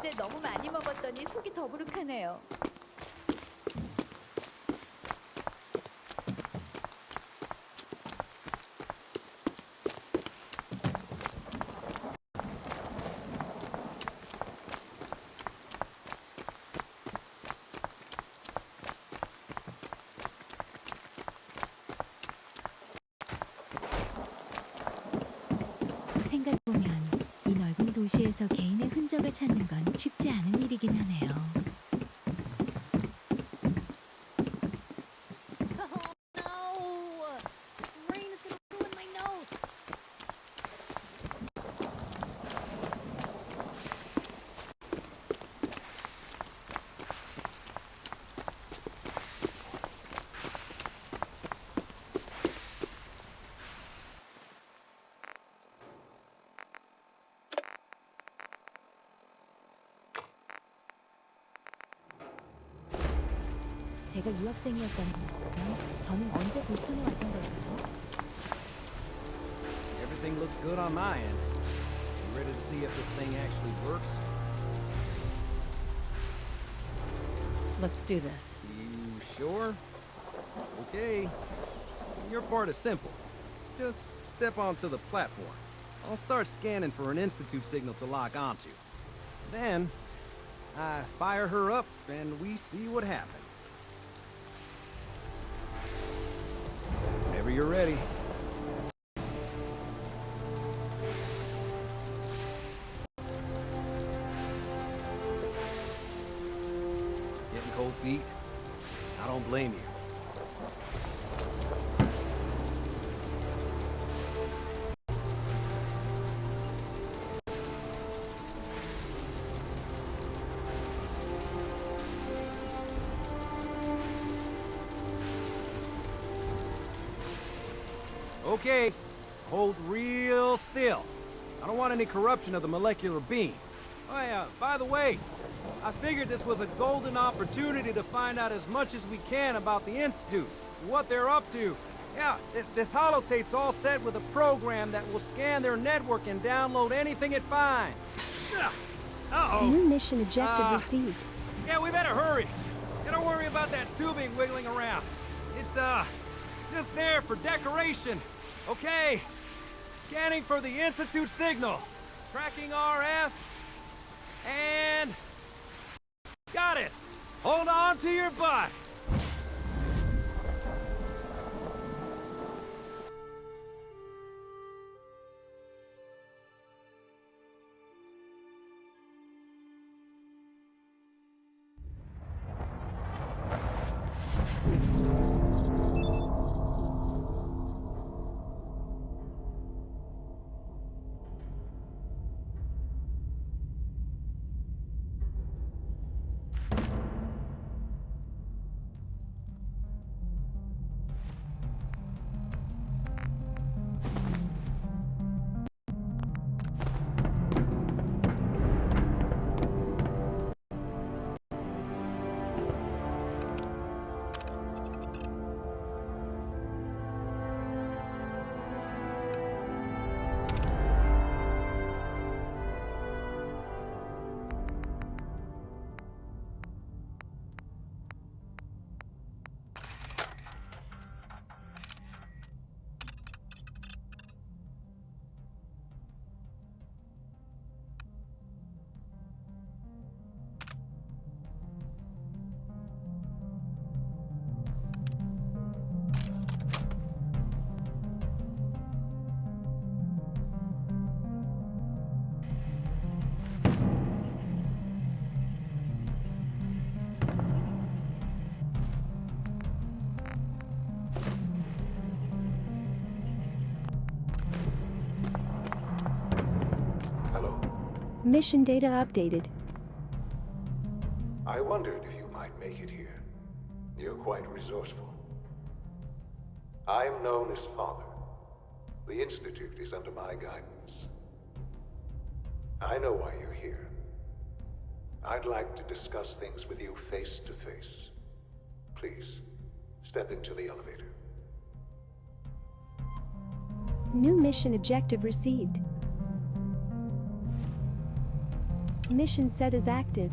어제 너무 많이 먹었더니 속이 더부룩하네요. 생각해보면 이 넓은 도시에서 개인의 흔적을 찾는 건 쉽지 않은 일이긴 하네요. 제가 유학생이었다면 저는 언제 보스턴에 왔던 걸까요? Everything looks good on my end. You ready to see if this thing actually works? Let's do this. You sure? Okay. Your part is simple. Just step onto the platform. I'll start scanning for an Institute signal to lock onto. Then, I fire her up and we see what happens. Whenever you're ready. Getting cold feet? I don't blame you. Okay, hold real still. I don't want any corruption of the molecular beam. Oh yeah, by the way, I figured this was a golden opportunity to find out as much as we can about the Institute, what they're up to. Yeah, this holotape's all set with a program that will scan their network and download anything it finds. Uh-oh. New mission objective received. Yeah, we better hurry. Don't worry about that tubing wiggling around. It's, just there for decoration. Okay. Scanning for the Institute signal. Tracking RF. And... got it! Hold on to your butt! Mission data updated. I wondered if you might make it here. You're quite resourceful. I'm known as Father. The Institute is under my guidance. I know why you're here. I'd like to discuss things with you face to face. Please, step into the elevator. New mission objective received. Mission set as active.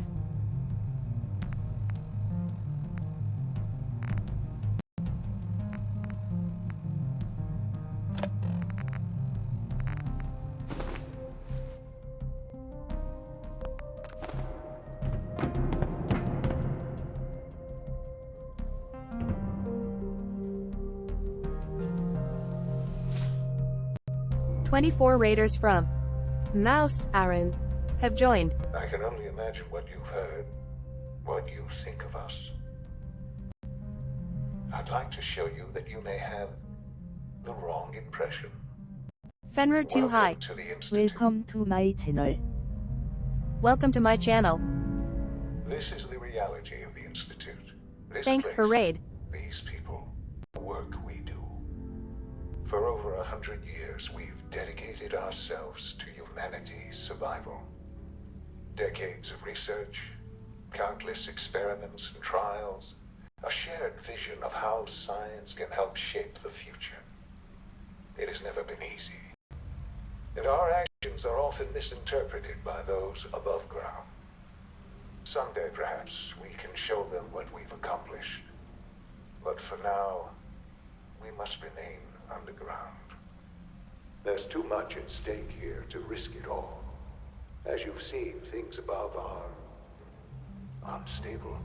"24 raiders from Mouse Aaron have joined." I can only imagine what you've heard, what you think of us. I'd like to show you that you may have the wrong impression. Fenrir too high. Welcome to the Institute. Welcome to my channel. Welcome to my channel. This is the reality of the Institute. This Thanks for place, raid. these people, the work we do. For over 100 years, we've dedicated ourselves to humanity's survival. Decades of research, countless experiments and trials, a shared vision of how science can help shape the future. It has never been easy. And our actions are often misinterpreted by those above ground. Someday, perhaps, we can show them what we've accomplished. But for now, we must remain underground. There's too much at stake here to risk it all. As you've seen, things above are unstable.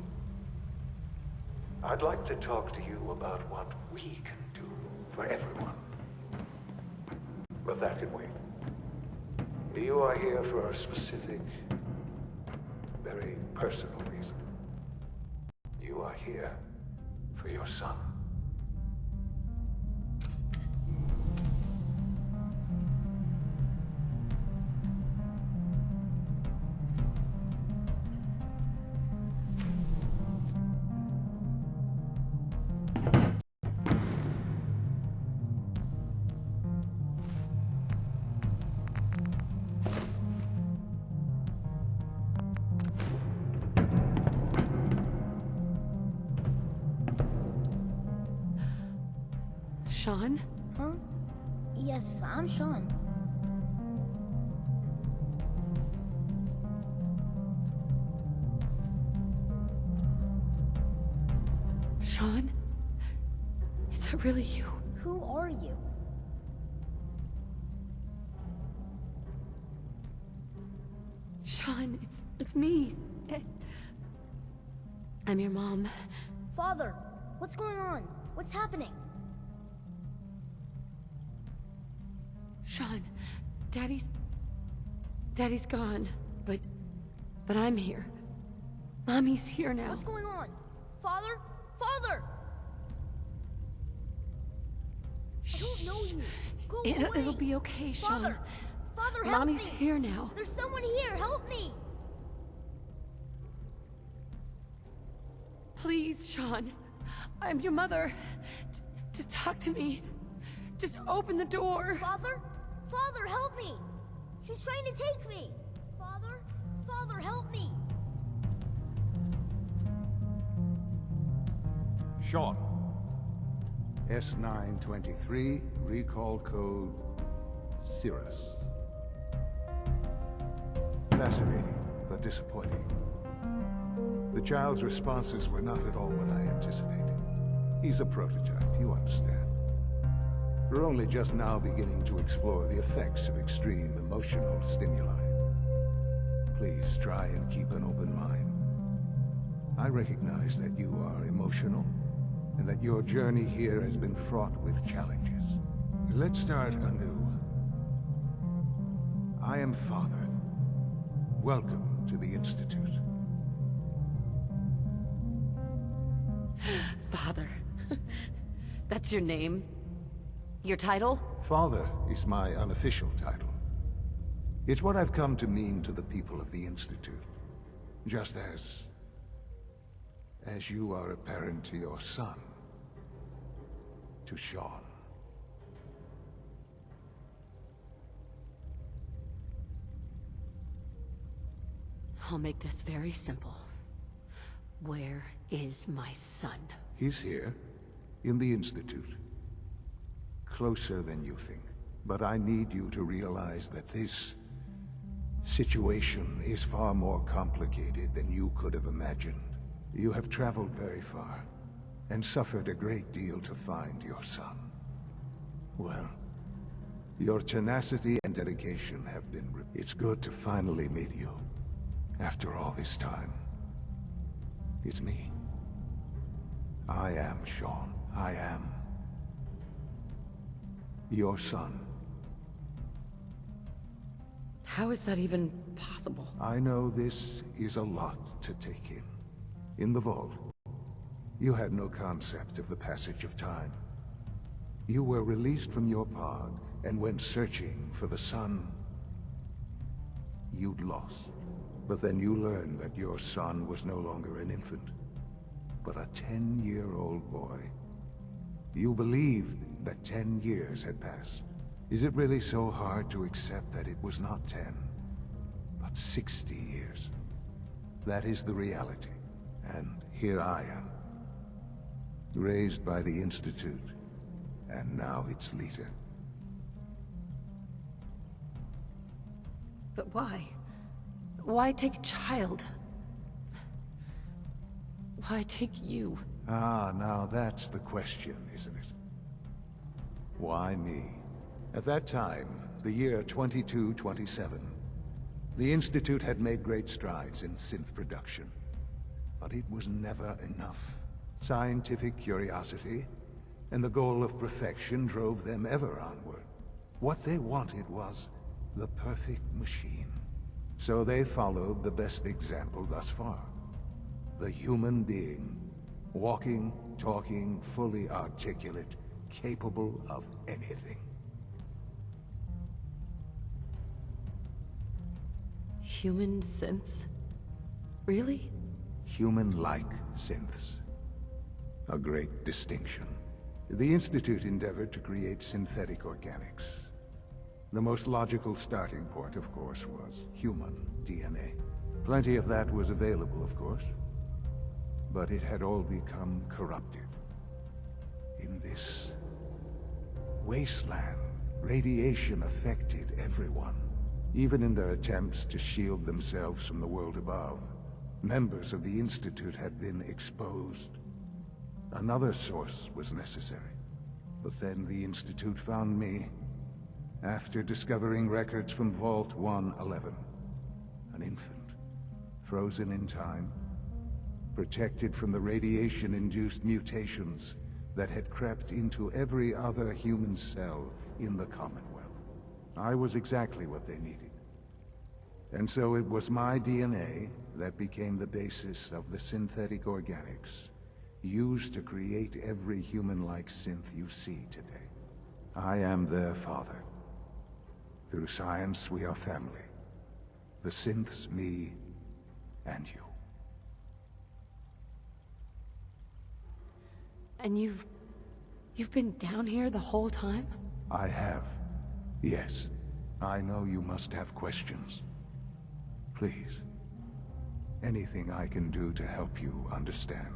I'd like to talk to you about what we can do for everyone. But that can wait. You are here for a specific, very personal reason. You are here for your son. Sean? Huh? Yes, I'm Sean. Sean? Is that really you? Who are you? Sean, it's me. I'm your mom. Father, what's going on? What's happening? Sean, Daddy's gone, but I'm here. Mommy's here now. What's going on? Father? Father! I don't know you. Go away. It'll be okay, Sean. Father! Father, help Mommy's me! here now. There's someone here. Help me! Please, Sean. I'm your mother. To talk to me. Just open the door. Father? Father, help me! She's trying to take me! Father? Father, help me! Sean. S923, recall code Cirrus. Fascinating, but disappointing. The child's responses were not at all what I anticipated. He's a prototype, you understand. We're only just now beginning to explore the effects of extreme emotional stimuli. Please try and keep an open mind. I recognize that you are emotional, and that your journey here has been fraught with challenges. Let's start anew. I am Father. Welcome to the Institute. Father. That's your name? Your title? Father is my unofficial title. It's what I've come to mean to the people of the Institute. Just as you are a parent to your son. To Sean. I'll make this very simple. Where is my son? He's here, in the Institute. Closer than you think. But I need you to realize that this situation is far more complicated than you could have imagined. You have traveled very far, and suffered a great deal to find your son. Well, your tenacity and dedication have been... It's good to finally meet you, after all this time. It's me. I am Sean. I am your son. How is that even possible? I know this is a lot to take in. In the vault, you had no concept of the passage of time. You were released from your pod and went searching for the son you'd lost. But then you learned that your son was no longer an infant, but a 10-year-old boy. You believed that 10 years had passed. Is it really so hard to accept that it was not 10, but 60 years? That is the reality. And here I am, raised by the Institute, and now its leader. But why? Why take a child? Why take you? Ah, now that's the question, isn't it? Why me? At that time, the year 2227, the Institute had made great strides in synth production. But it was never enough. Scientific curiosity and the goal of perfection drove them ever onward. What they wanted was the perfect machine. So they followed the best example thus far. The human being. Walking, talking, fully articulate, capable of anything. Human synths? Really? Human-like synths. A great distinction. The Institute endeavored to create synthetic organics. The most logical starting point, of course, was human DNA. Plenty of that was available, of course. But it had all become corrupted. In this wasteland, radiation affected everyone. Even in their attempts to shield themselves from the world above, members of the Institute had been exposed. Another source was necessary. But then the Institute found me, after discovering records from Vault 111. An infant, frozen in time, protected from the radiation-induced mutations that had crept into every other human cell in the Commonwealth. I was exactly what they needed. And so it was my DNA that became the basis of the synthetic organics used to create every human-like synth you see today. I am their father. Through science, we are family. The synths, me, and you. And you've been down here the whole time? I have. Yes. I know you must have questions. Please. Anything I can do to help you understand.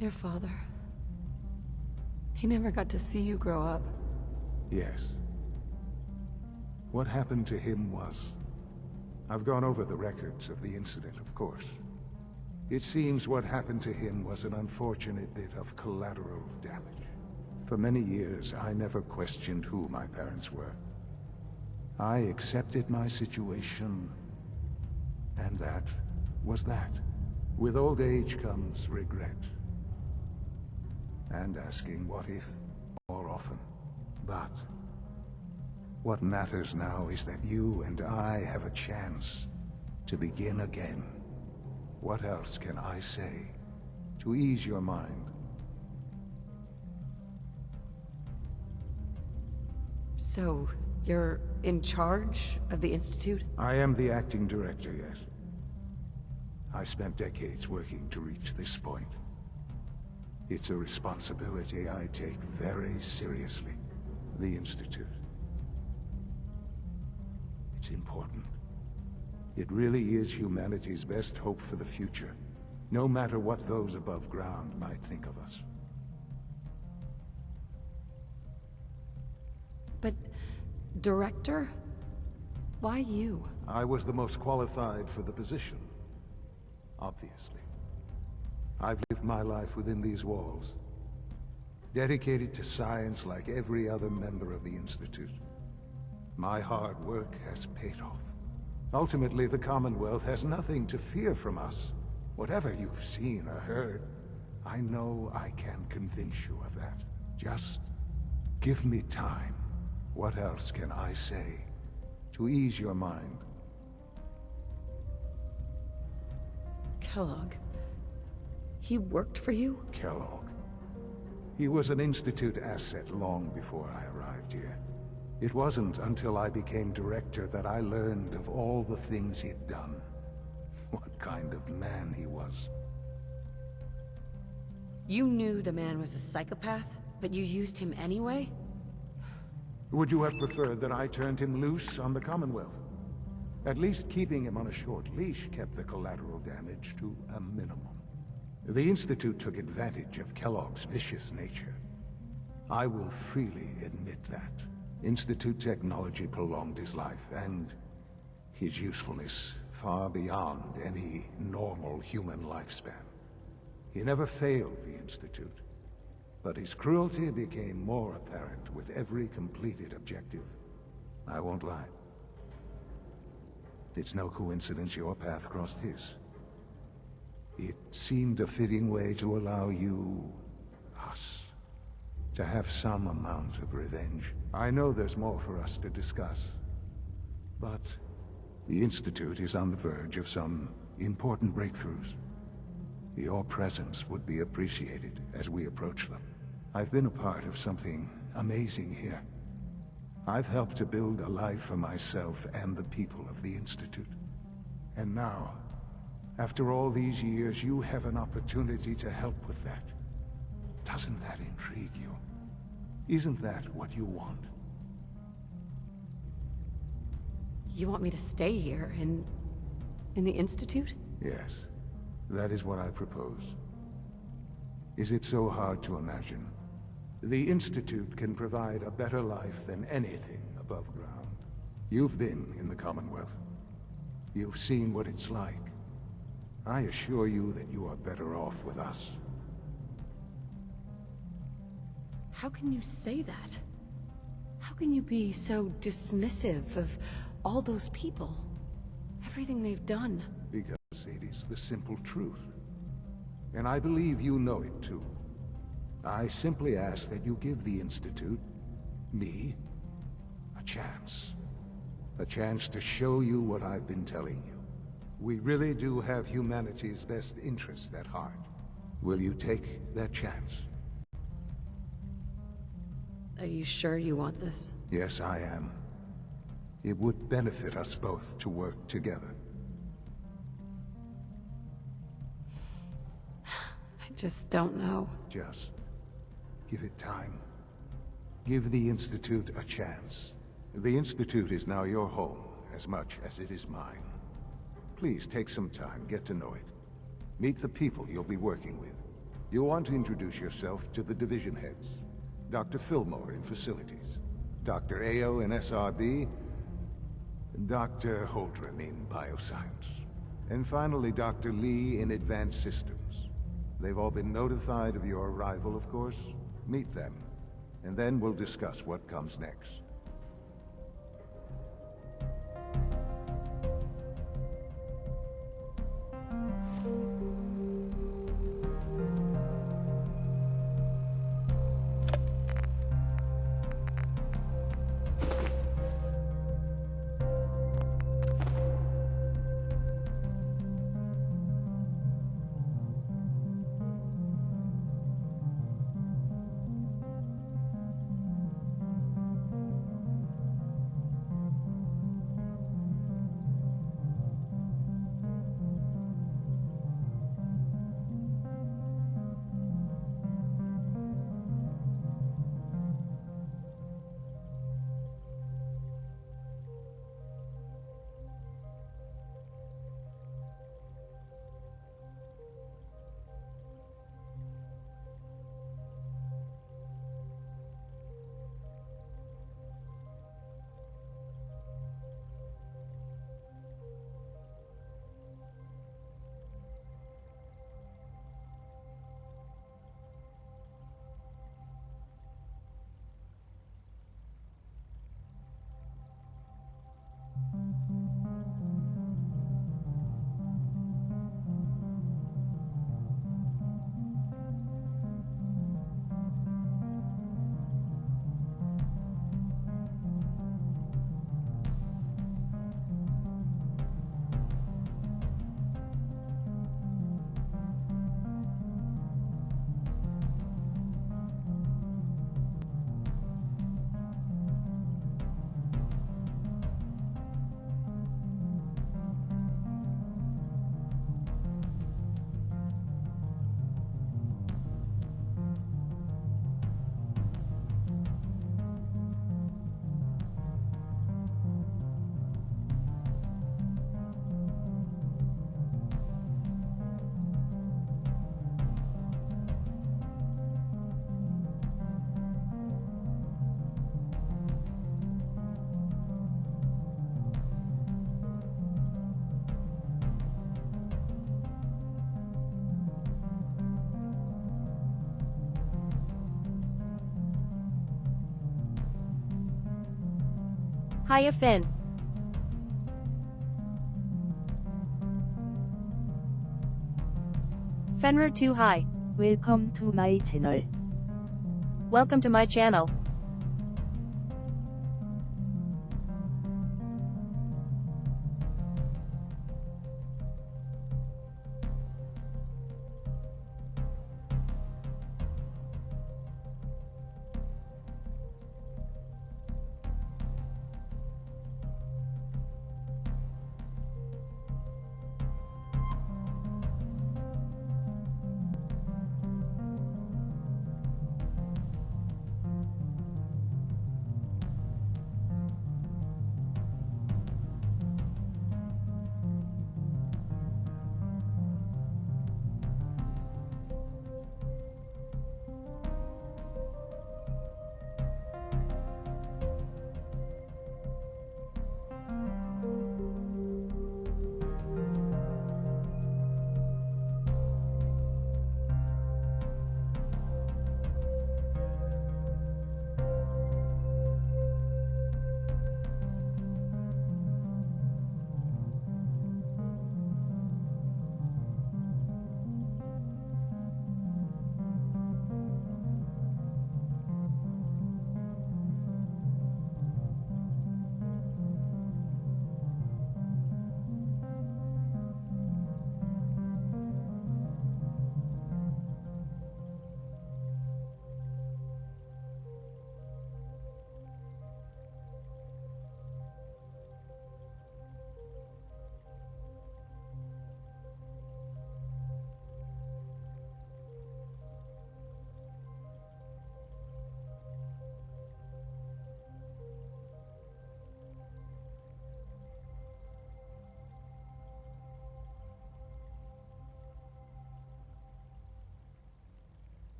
Your father. He never got to see you grow up. Yes. What happened to him was... I've gone over the records of the incident, of course. It seems what happened to him was an unfortunate bit of collateral damage. For many years, I never questioned who my parents were. I accepted my situation, and that was that. With old age comes regret. And asking what if more often. But what matters now is that you and I have a chance to begin again. What else can I say to ease your mind? So, you're in charge of the Institute? I am the acting director, yes. I spent decades working to reach this point. It's a responsibility I take very seriously. The Institute. It's important. It really is humanity's best hope for the future, no matter what those above ground might think of us. But Director? Why you? I was the most qualified for the position. Obviously. I've lived my life within these walls, dedicated to science like every other member of the Institute. My hard work has paid off. Ultimately, the Commonwealth has nothing to fear from us. Whatever you've seen or heard, I know I can convince you of that. Just give me time. What else can I say to ease your mind? Kellogg. He worked for you? Kellogg. He was an Institute asset long before I arrived here. It wasn't until I became director that I learned of all the things he'd done. What kind of man he was. You knew the man was a psychopath, but you used him anyway? Would you have preferred that I turned him loose on the Commonwealth? At least keeping him on a short leash kept the collateral damage to a minimum. The Institute took advantage of Kellogg's vicious nature. I will freely admit that. Institute technology prolonged his life, and his usefulness far beyond any normal human lifespan. He never failed the Institute, but his cruelty became more apparent with every completed objective. I won't lie. It's no coincidence your path crossed his. It seemed a fitting way to allow you, us, to have some amount of revenge. I know there's more for us to discuss, but the Institute is on the verge of some important breakthroughs. Your presence would be appreciated as we approach them. I've been a part of something amazing here. I've helped to build a life for myself and the people of the Institute. And now, after all these years, you have an opportunity to help with that. Doesn't that intrigue you? Isn't that what you want? You want me to stay here, in the Institute? Yes, that is what I propose. Is it so hard to imagine? The Institute can provide a better life than anything above ground. You've been in the Commonwealth. You've seen what it's like. I assure you that you are better off with us. How can you say that? How can you be so dismissive of all those people? Everything they've done? Because it is the simple truth. And I believe you know it too. I simply ask that you give the Institute, me, a chance. A chance to show you what I've been telling you. We really do have humanity's best interest at heart. Will you take that chance? Are you sure you want this? Yes, I am. It would benefit us both to work together. I just don't know. Just give it time. Give the Institute a chance. The Institute is now your home as much as it is mine. Please take some time, get to know it. Meet the people you'll be working with. You'll want to introduce yourself to the division heads. Dr. Fillmore in Facilities, Dr. Ayo in SRB, Dr. Holdren in Bioscience, and finally Dr. Lee in Advanced Systems. They've all been notified of your arrival, of course. Meet them, and then we'll discuss what comes next. Hiya Finn. Fenrir too high. Welcome to my channel. Welcome to my channel.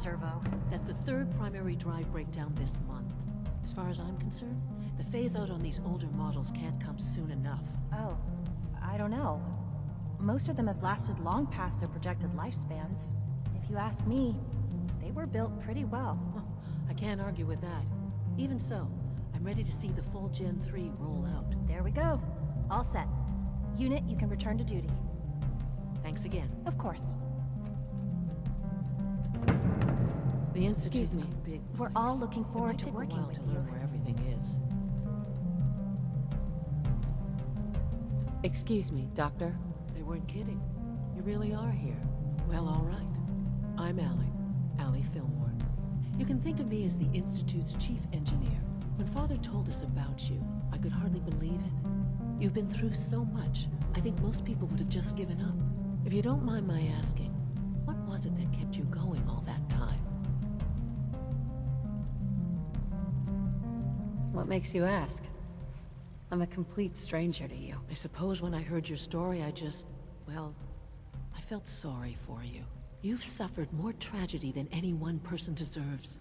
servo. That's the third primary drive breakdown this month. As far as I'm concerned, the phase-out on these older models can't come soon enough. Oh, I don't know. Most of them have lasted long past their projected lifespans. If you ask me, they were built pretty well. I can't argue with that. Even so, I'm ready to see the full Gen 3 roll out. There we go. All set. Unit, you can return to duty. Thanks again. Of course. The Institute's Excuse me. a big We're place. all looking forward It to might take a working while with to you. learn where everything is. Excuse me, Doctor. They weren't kidding. You really are here. Well, all right. I'm Allie Fillmore. You can think of me as the Institute's chief engineer. When Father told us about you, I could hardly believe it. You've been through so much, I think most people would have just given up. If you don't mind my asking, what was it that kept you going all that time? What makes you ask? I'm a complete stranger to you. I suppose when I heard your story, well, I felt sorry for you. You've suffered more tragedy than any one person deserves.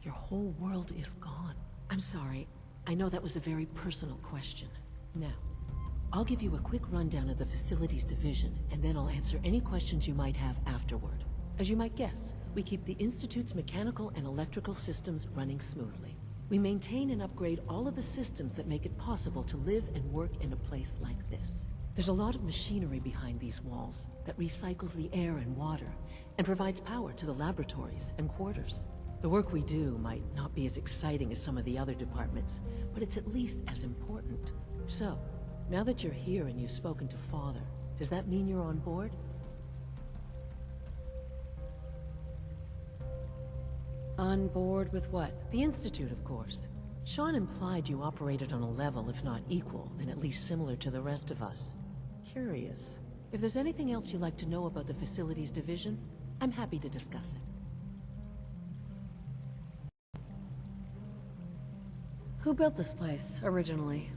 Your whole world is gone. I'm sorry. I know that was a very personal question. Now, I'll give you a quick rundown of the Facilities Division, and then I'll answer any questions you might have afterward. As you might guess, we keep the Institute's mechanical and electrical systems running smoothly. We maintain and upgrade all of the systems that make it possible to live and work in a place like this. There's a lot of machinery behind these walls that recycles the air and water and provides power to the laboratories and quarters. The work we do might not be as exciting as some of the other departments, but it's at least as important. So, now that you're here and you've spoken to Father, does that mean you're on board? On board with what? The Institute, of course. Sean implied you operated on a level, if not equal, then at least similar to the rest of us. Curious. If there's anything else you'd like to know about the Facilities Division, I'm happy to discuss it. Who built this place, originally?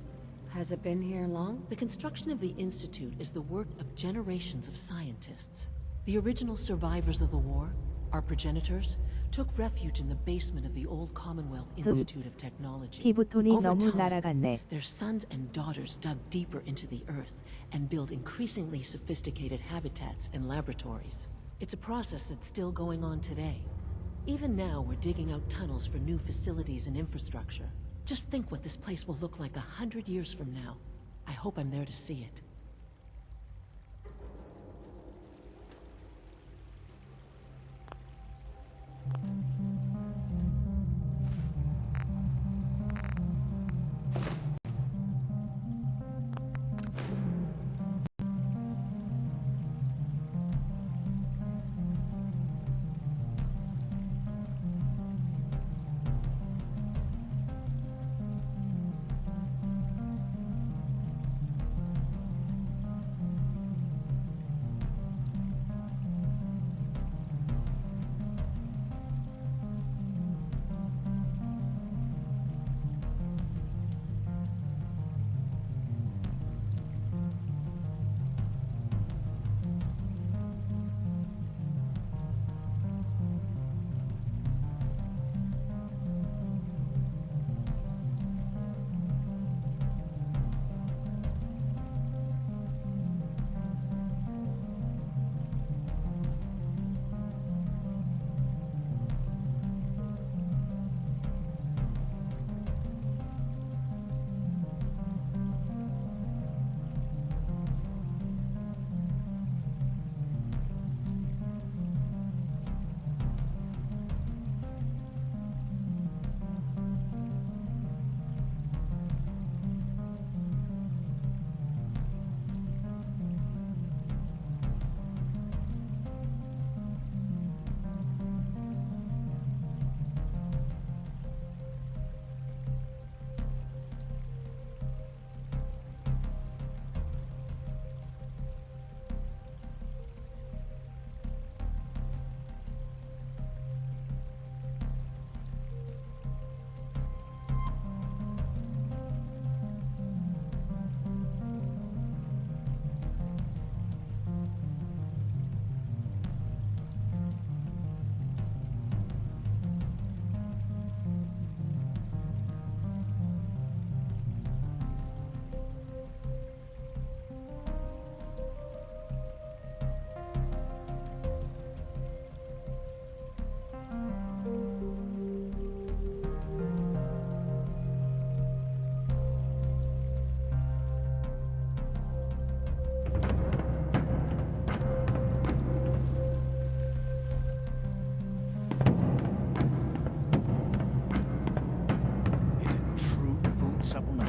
Has it been here long? The construction of the Institute is the work of generations of scientists. The original survivors of the war, our progenitors, took refuge in the basement of the old Commonwealth Institute of Technology. 피부톤이 Over 너무 time, 날아갔네. their sons and daughters dug deeper into the earth and built increasingly sophisticated habitats and laboratories. It's a process that's still going on today. Even now, we're digging out tunnels for new facilities and infrastructure. Just think what this place will look like 100 years from now. I hope I'm there to see it.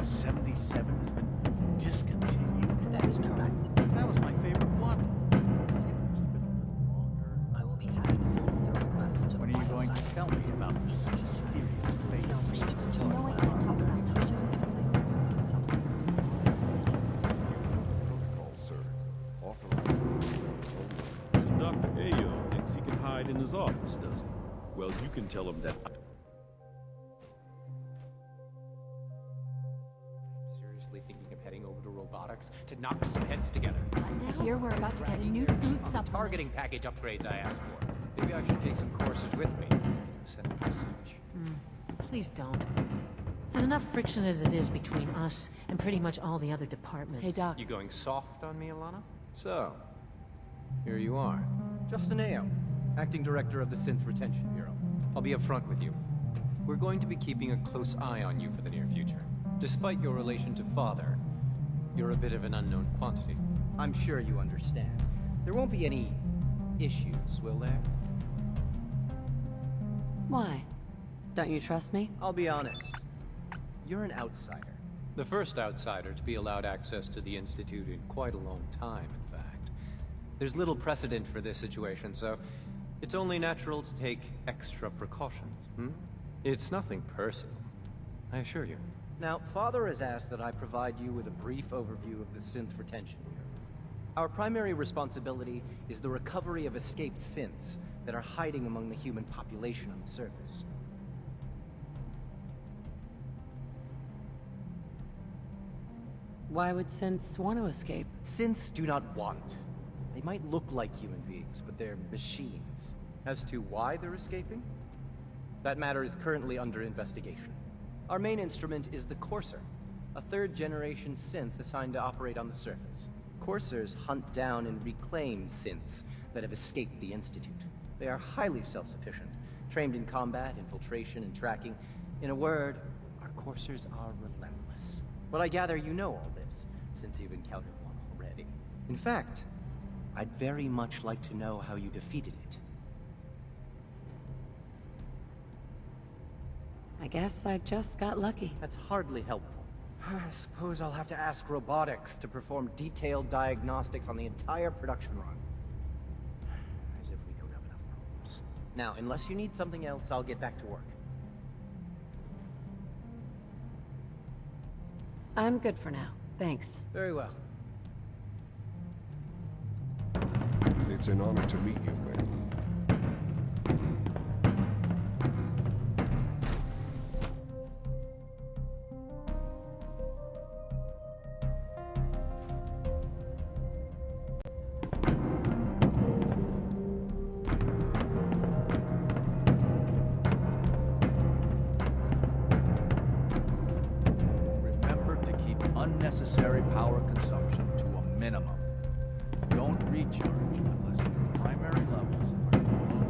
77 has been discontinued? That is correct. That was my favorite one. I will be happy to forward the request to When are you going to tell me about this mysterious phase? Feel free to enjoy No, I can't talk about Protocol, sir. Authorized. So Dr. Ayo thinks he can hide in his office, does he? Well, you can tell him that. Seriously thinking of heading over to robotics to knock some heads together. I hear we're about to get a new food supplement. Targeting package upgrades I asked for. Maybe I should take some courses with me. Send a message. Please don't. There's enough friction as it is between us and pretty much all the other departments. Hey, Doc. You going soft on me, Alana? So, here you are. Justin Ayo, Acting Director of the Synth Retention Bureau. I'll be upfront with you. We're going to be keeping a close eye on you for the near future. Despite your relation to Father, you're a bit of an unknown quantity. I'm sure you understand. There won't be any issues, will there? Why? Don't you trust me? I'll be honest. You're an outsider. The first outsider to be allowed access to the Institute in quite a long time, in fact. There's little precedent for this situation, so it's only natural to take extra precautions, It's nothing personal, I assure you. Now, Father has asked that I provide you with a brief overview of the Synth Retention Bureau. Our primary responsibility is the recovery of escaped synths that are hiding among the human population on the surface. Why would synths want to escape? Synths do not want. They might look like human beings, but they're machines. As to why they're escaping? That matter is currently under investigation. Our main instrument is the Courser, a third-generation synth assigned to operate on the surface. Coursers hunt down and reclaim synths that have escaped the Institute. They are highly self-sufficient, trained in combat, infiltration, and tracking. In a word, our Coursers are relentless. But I gather you know all this, since you've encountered one already. In fact, I'd very much like to know how you defeated it. I guess I just got lucky. That's hardly helpful. I suppose I'll have to ask robotics to perform detailed diagnostics on the entire production run. As if we don't have enough problems. Now, unless you need something else, I'll get back to work. I'm good for now. Thanks. Very well. It's an honor to meet you, man. Unnecessary power consumption to a minimum. Don't recharge unless your primary levels are below.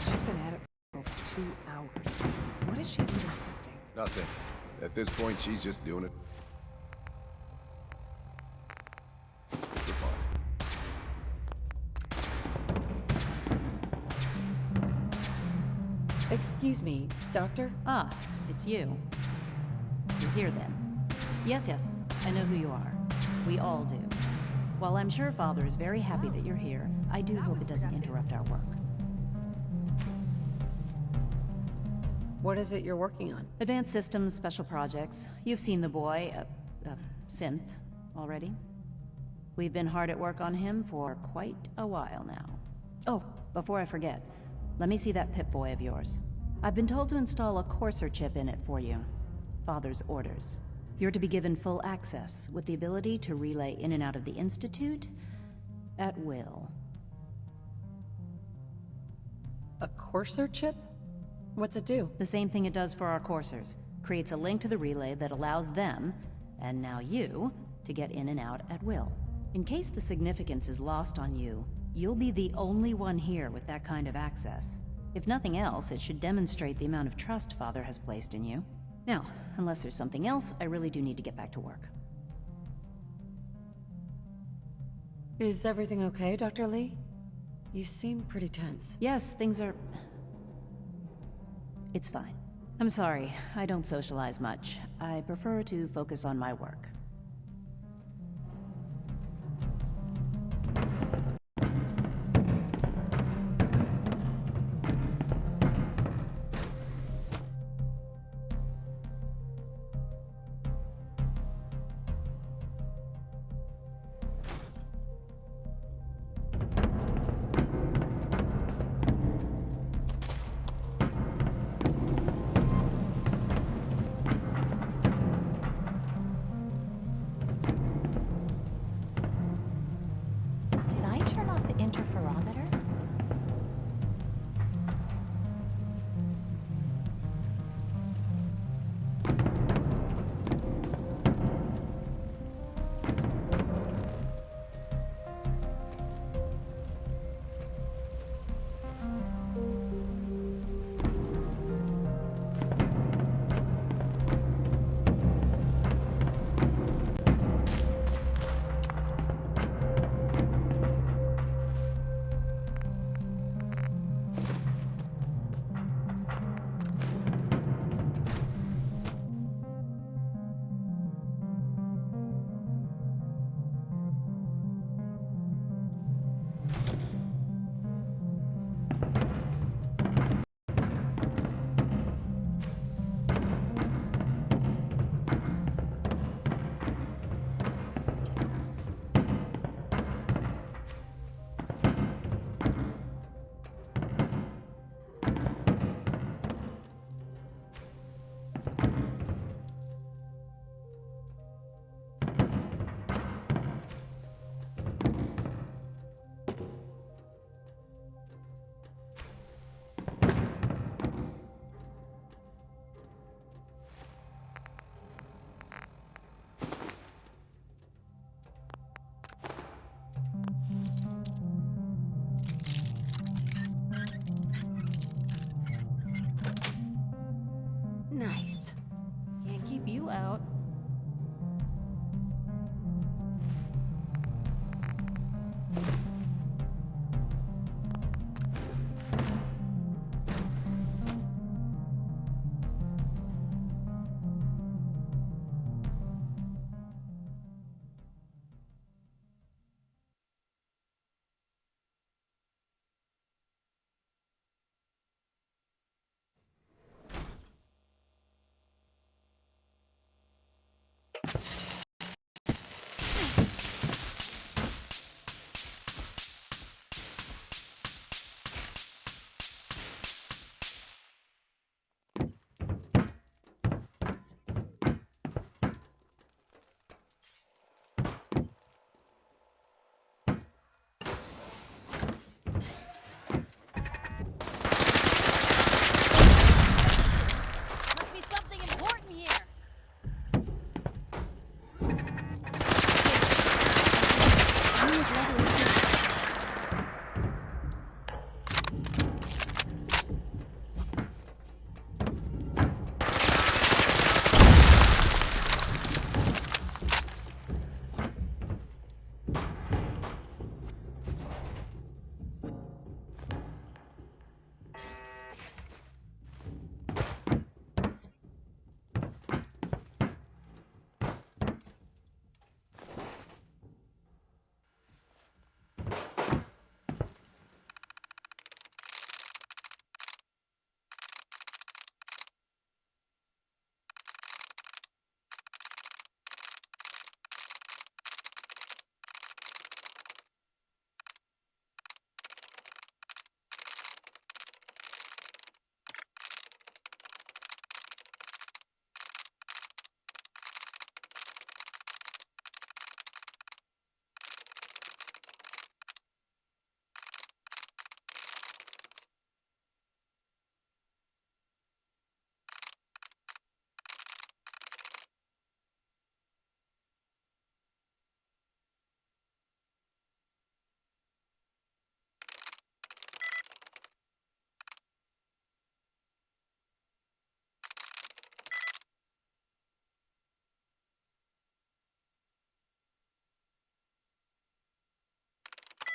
She's been at it for over 2 hours. What is she even testing? Nothing. At this point, she's just doing it. We're fine. Excuse me, Doctor? Ah, it's you. You're here then. Yes, I know who you are. We all do. While I'm sure Father is very happy that you're here, I do hope it doesn't interrupt our work. What is it you're working on? Advanced systems, special projects. You've seen the boy, Synth, already. We've been hard at work on him for quite a while now. Oh, before I forget, let me see that Pip-Boy of yours. I've been told to install a Courser chip in it for you. Father's orders. You're to be given full access, with the ability to relay in and out of the Institute at will. A courser chip? What's it do? The same thing it does for our coursers. Creates a link to the relay that allows them, and now you, to get in and out at will. In case the significance is lost on you, you'll be the only one here with that kind of access. If nothing else, it should demonstrate the amount of trust Father has placed in you. Now, unless there's something else, I really do need to get back to work. Is everything okay, Dr. Lee? You seem pretty tense. Yes, things are... It's fine. I'm sorry, I don't socialize much. I prefer to focus on my work. Did I turn off the interferometer?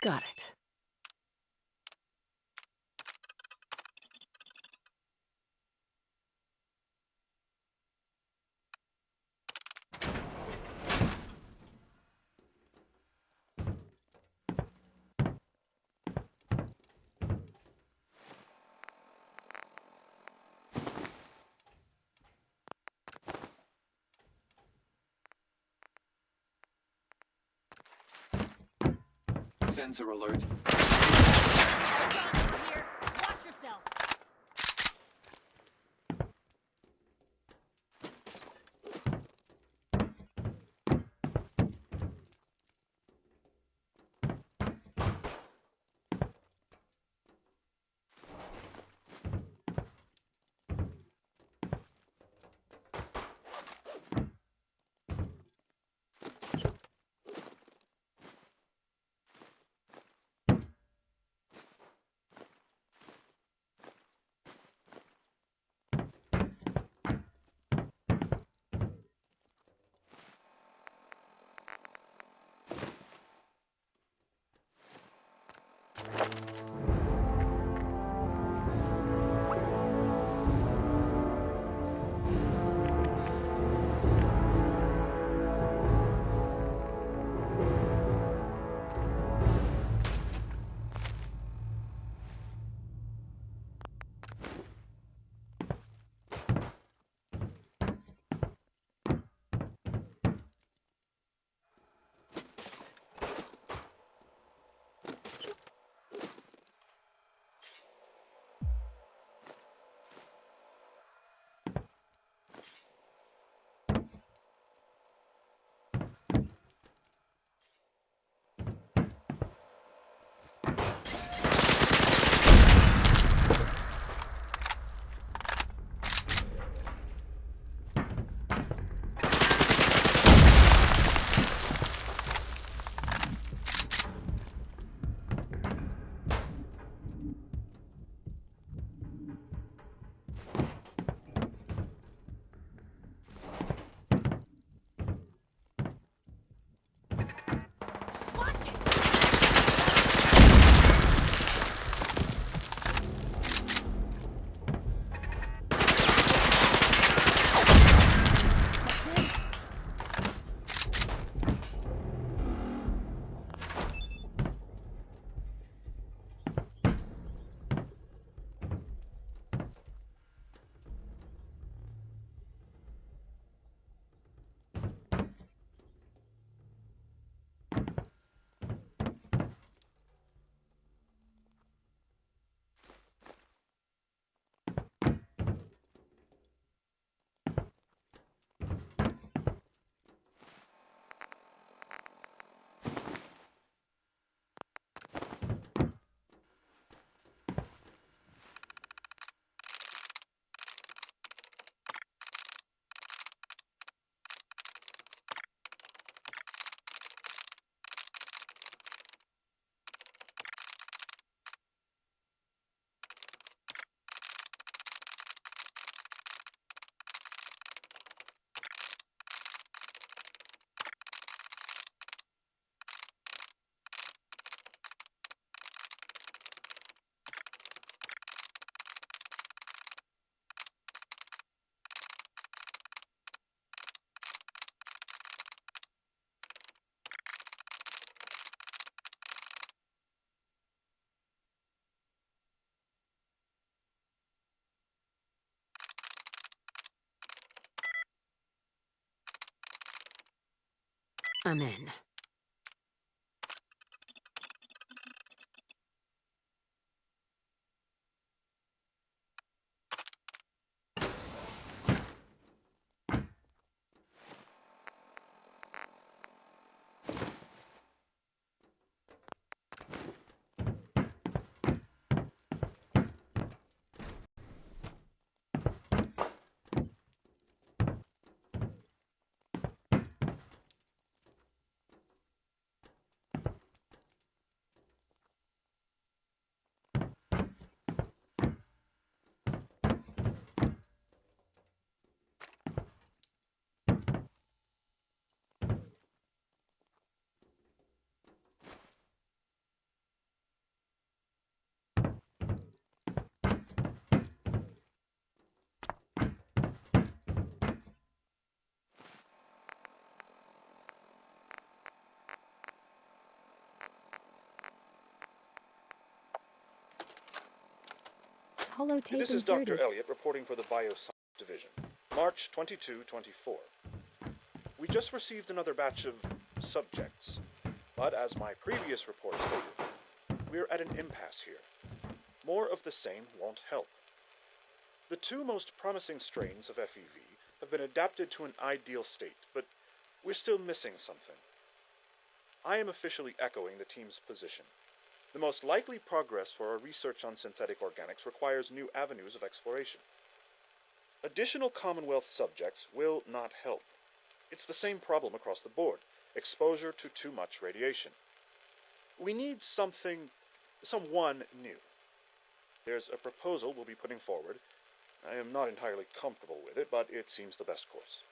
Got it. Sensor alert. Here, watch yourself. I'm in. Holotape This is Dr. inserted. Elliot reporting for the Bioscience Division. March 22-24. We just received another batch of subjects, but as my previous report stated, we're at an impasse here. More of the same won't help. The two most promising strains of FEV have been adapted to an ideal state, but we're still missing something. I am officially echoing the team's position. The most likely progress for our research on synthetic organics requires new avenues of exploration. Additional Commonwealth subjects will not help. It's the same problem across the board: exposure to too much radiation. We need someone new. There's a proposal we'll be putting forward. I am not entirely comfortable with it, but it seems the best course.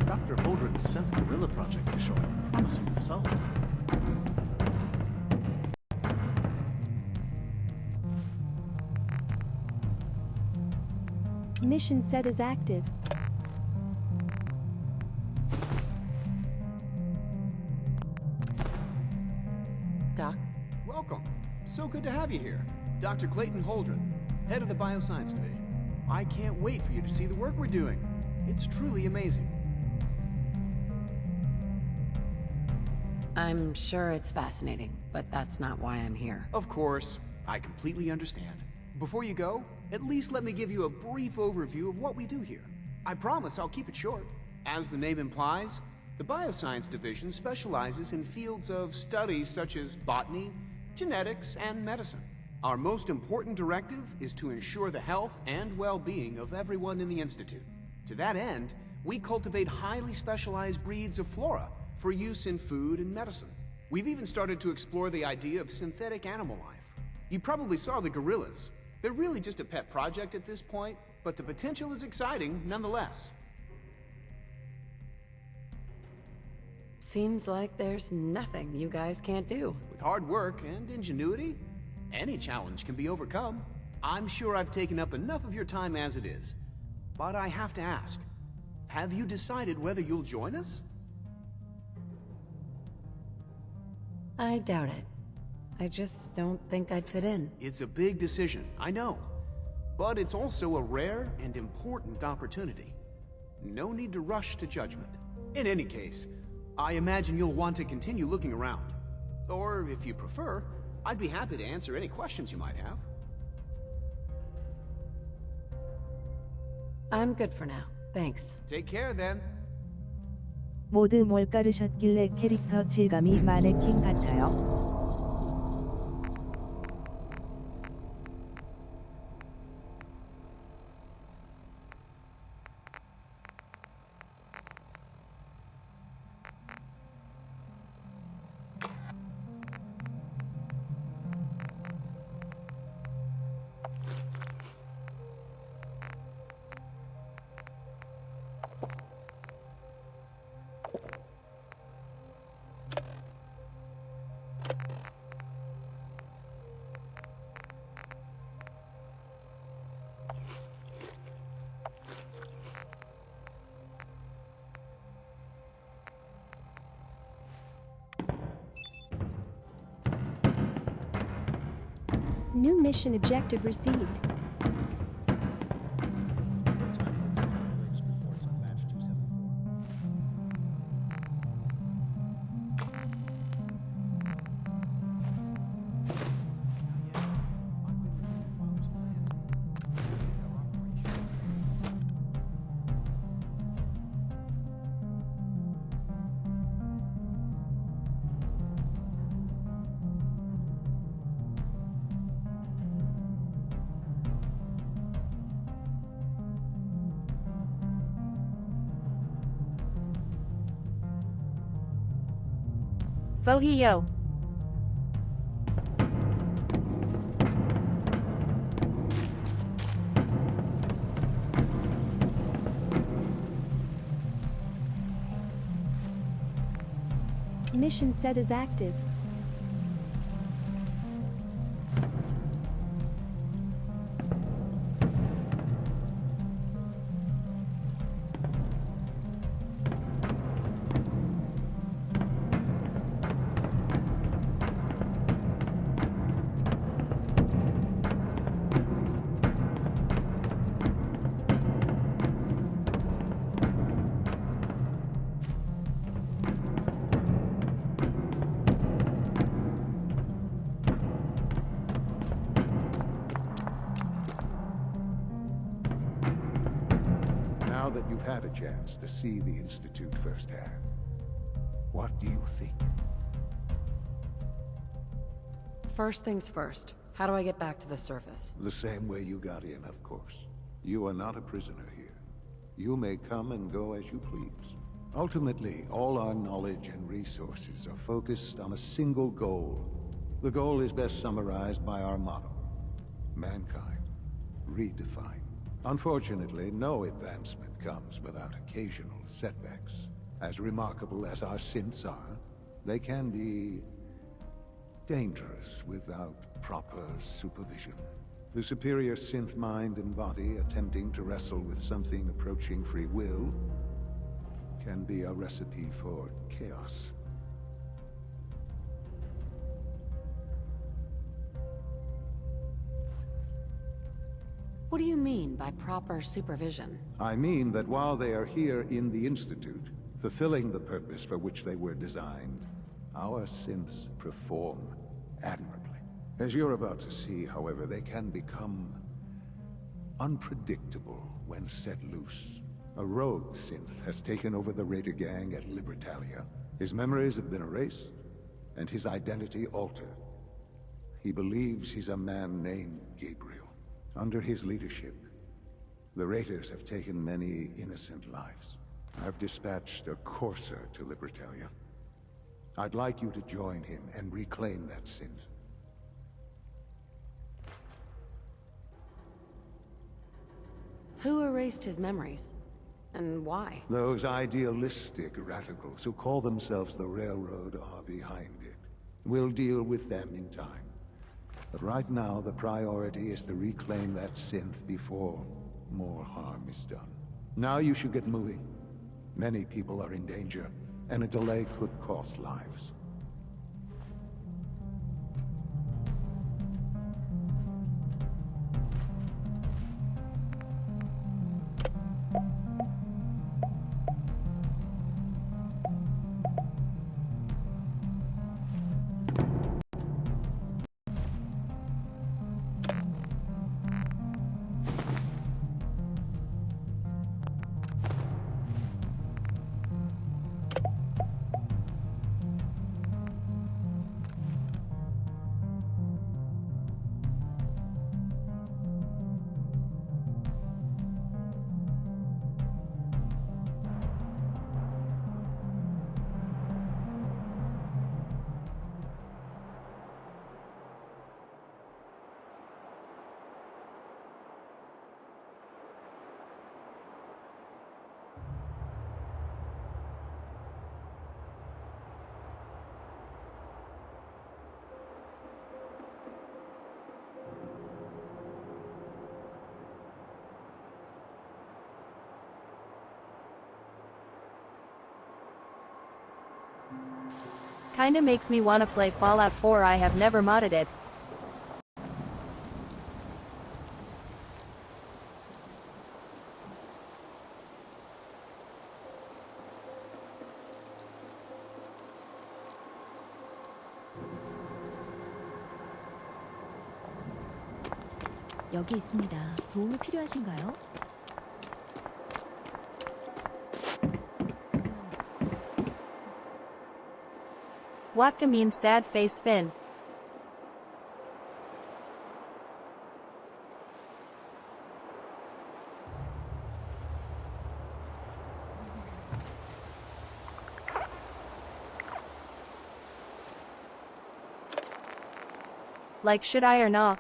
Dr. Holdren's Synth Gorilla project is showing promising results. Mission set is active. Doc? Welcome. So good to have you here. Dr. Clayton Holdren, head of the Bioscience Division. I can't wait for you to see the work we're doing. It's truly amazing. I'm sure it's fascinating, but that's not why I'm here. Of course, I completely understand. Before you go, at least let me give you a brief overview of what we do here. I promise I'll keep it short. As the name implies, the Bioscience Division specializes in fields of studies such as botany, genetics, and medicine. Our most important directive is to ensure the health and well-being of everyone in the Institute. To that end, we cultivate highly specialized breeds of flora for use in food and medicine. We've even started to explore the idea of synthetic animal life. You probably saw the gorillas. They're really just a pet project at this point, but the potential is exciting nonetheless. Seems like there's nothing you guys can't do. With hard work and ingenuity, any challenge can be overcome. I'm sure I've taken up enough of your time as it is. But I have to ask, have you decided whether you'll join us? I doubt it. I just don't think I'd fit in. It's a big decision, I know. But it's also a rare and important opportunity. No need to rush to judgment. In any case, I imagine you'll want to continue looking around. Or, if you prefer, I'd be happy to answer any questions you might have. I'm good for now. Thanks. Take care then. 모두 뭘 깔으셨길래 캐릭터 질감이 마네킹 같아요? New mission objective received. Fohio. Mission set is active. Now that you've had a chance to see the Institute firsthand, what do you think? First things first. How do I get back to the surface? The same way you got in, of course. You are not a prisoner here. You may come and go as you please. Ultimately, all our knowledge and resources are focused on a single goal. The goal is best summarized by our motto: mankind, redefined. Unfortunately, no advancement comes without occasional setbacks. As remarkable as our synths are, they can be dangerous without proper supervision. The superior synth mind and body attempting to wrestle with something approaching free will can be a recipe for chaos. What do you mean by proper supervision? I mean that while they are here in the Institute, fulfilling the purpose for which they were designed, our synths perform admirably. As you're about to see, however, they can become unpredictable when set loose. A rogue synth has taken over the raider gang at Libertalia. His memories have been erased, and his identity altered. He believes he's a man named Gabriel. Under his leadership, the raiders have taken many innocent lives. I've dispatched a courser to Libertalia. I'd like you to join him and reclaim that synth. Who erased his memories? And why? Those idealistic radicals who call themselves the Railroad are behind it. We'll deal with them in time. But right now, the priority is to reclaim that synth before more harm is done. Now you should get moving. Many people are in danger, and a delay could cost lives. Kinda makes me wanna play Fallout 4. I have never modded it. 여기 있습니다. 도움이 필요하신가요? What means sad face Finn? Like, should I or not?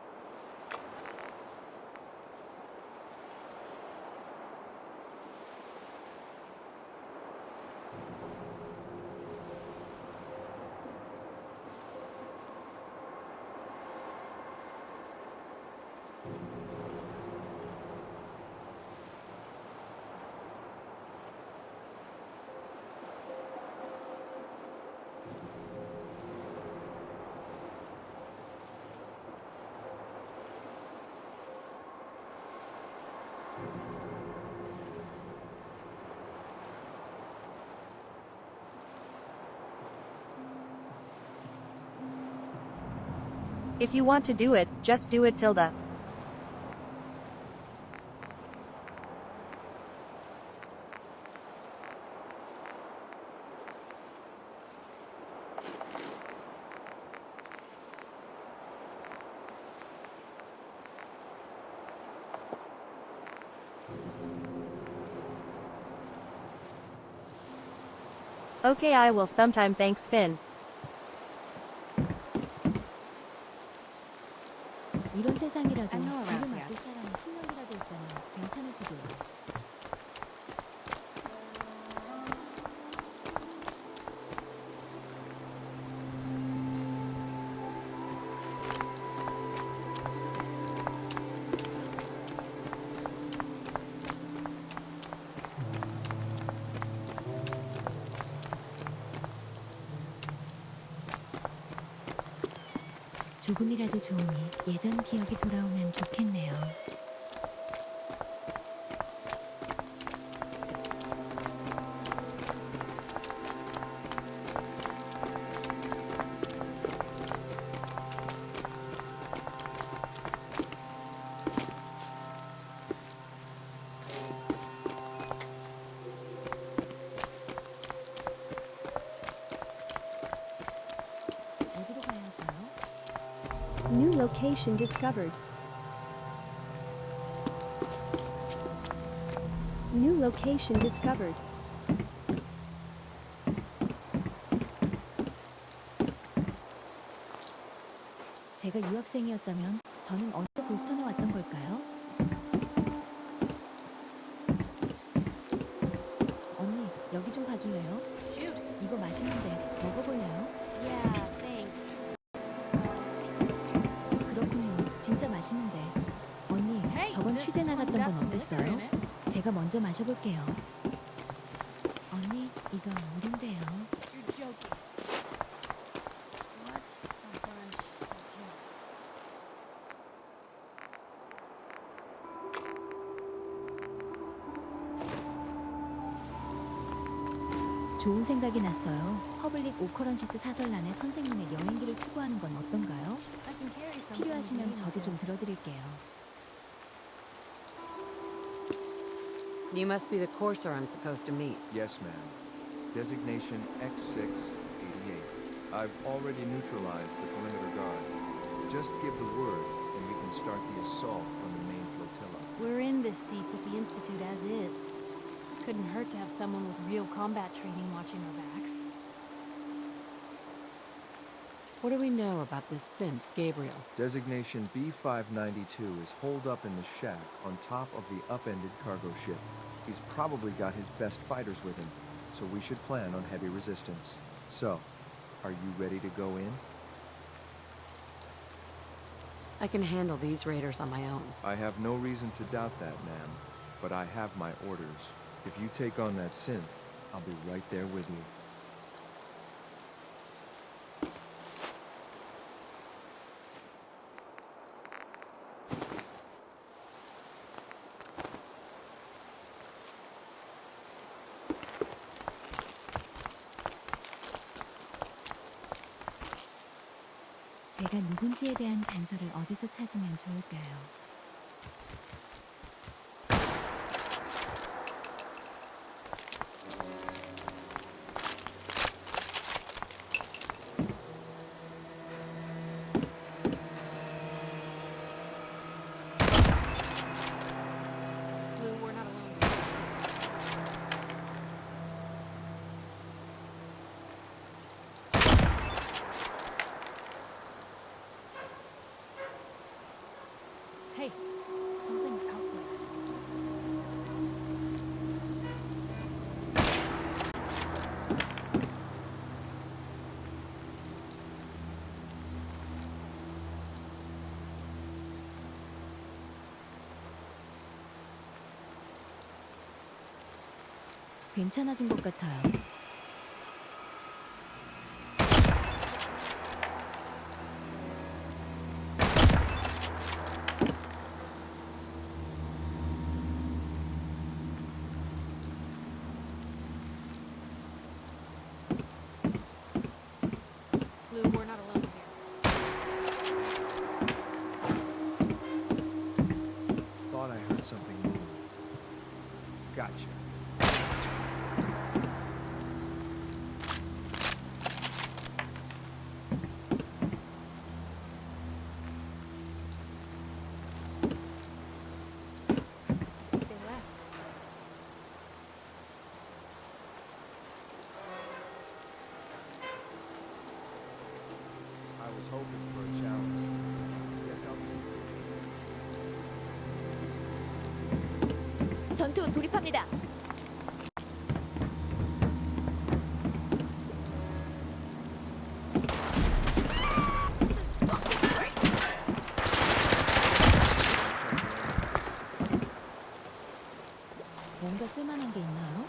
If you want to do it, just do it, Tilda. Okay, I will sometime. Thanks, Finn. 이런 세상이라도 일을 맡을 사람이 한 명이라도 있다면 괜찮을지도요. 조금이라도 좋으니 예전 기억이 돌아오면 좋겠네요. 어디로 가야 할까요? New location discovered. New location discovered. 제가 유학생이었다면 저는 어디서 보스턴에 왔던 걸까요? 언니, 여기 좀 봐줄래요? 이거 맛있는데 먹어볼래요? Yeah, thanks. 그렇군요. 진짜 맛있는데. 언니, 저번 취재 나갔던 건 어땠어요? 제가 먼저 마셔볼게요. 언니, 이건 물인데요. You're joking. What a bunch of jokes. 좋은 생각이 났어요. 퍼블릭 오커런시스 사설란에 선생님의 여행기를 투고하는 건 어떤가요? I can carry something. 필요하시면 저도 좀 들어드릴게요. You must be the courser I'm supposed to meet. Yes, ma'am. Designation X688. I've already neutralized the perimeter guard. Just give the word, and we can start the assault on the main flotilla. We're in this deep with the Institute as is. Couldn't hurt to have someone with real combat training watching our backs. What do we know about this synth, Gabriel? Designation B592 is holed up in the shack on top of the upended cargo ship. He's probably got his best fighters with him, so we should plan on heavy resistance. So, are you ready to go in? I can handle these raiders on my own. I have no reason to doubt that, ma'am, but I have my orders. If you take on that synth, I'll be right there with you. 제가 누군지에 대한 단서를 어디서 찾으면 좋을까요? Lou, we're not alone. 괜찮아진 것 같아요. Lou, we're not alone here. Thought I heard something move. Gotcha. They left. I was hoping for a challenge. Guess I'll 전투 돌입합니다. 뭔가 쓸만한 게 있나요?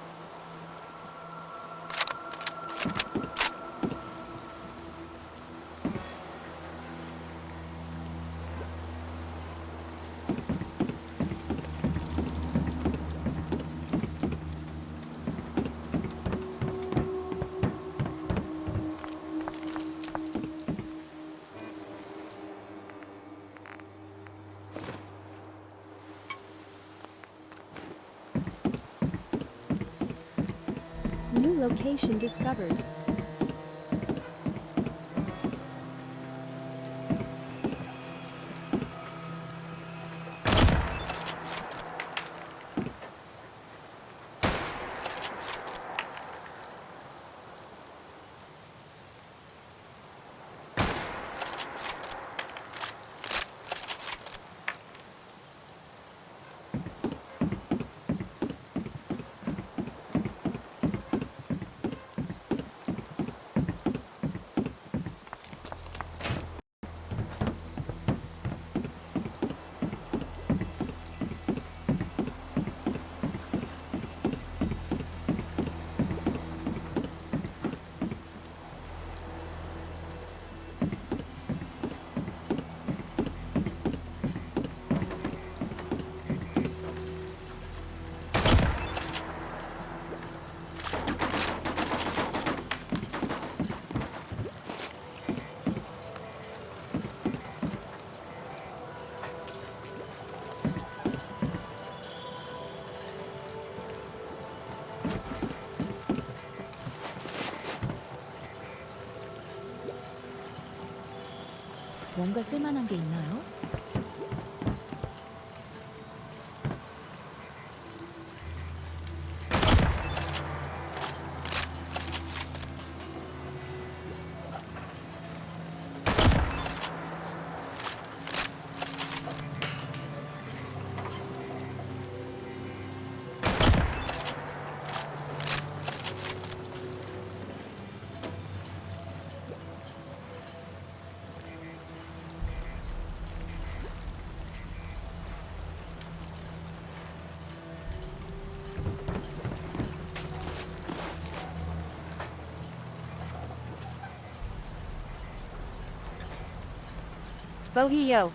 New location discovered. 뭔가 쓸만한 게 있나요? Bohio.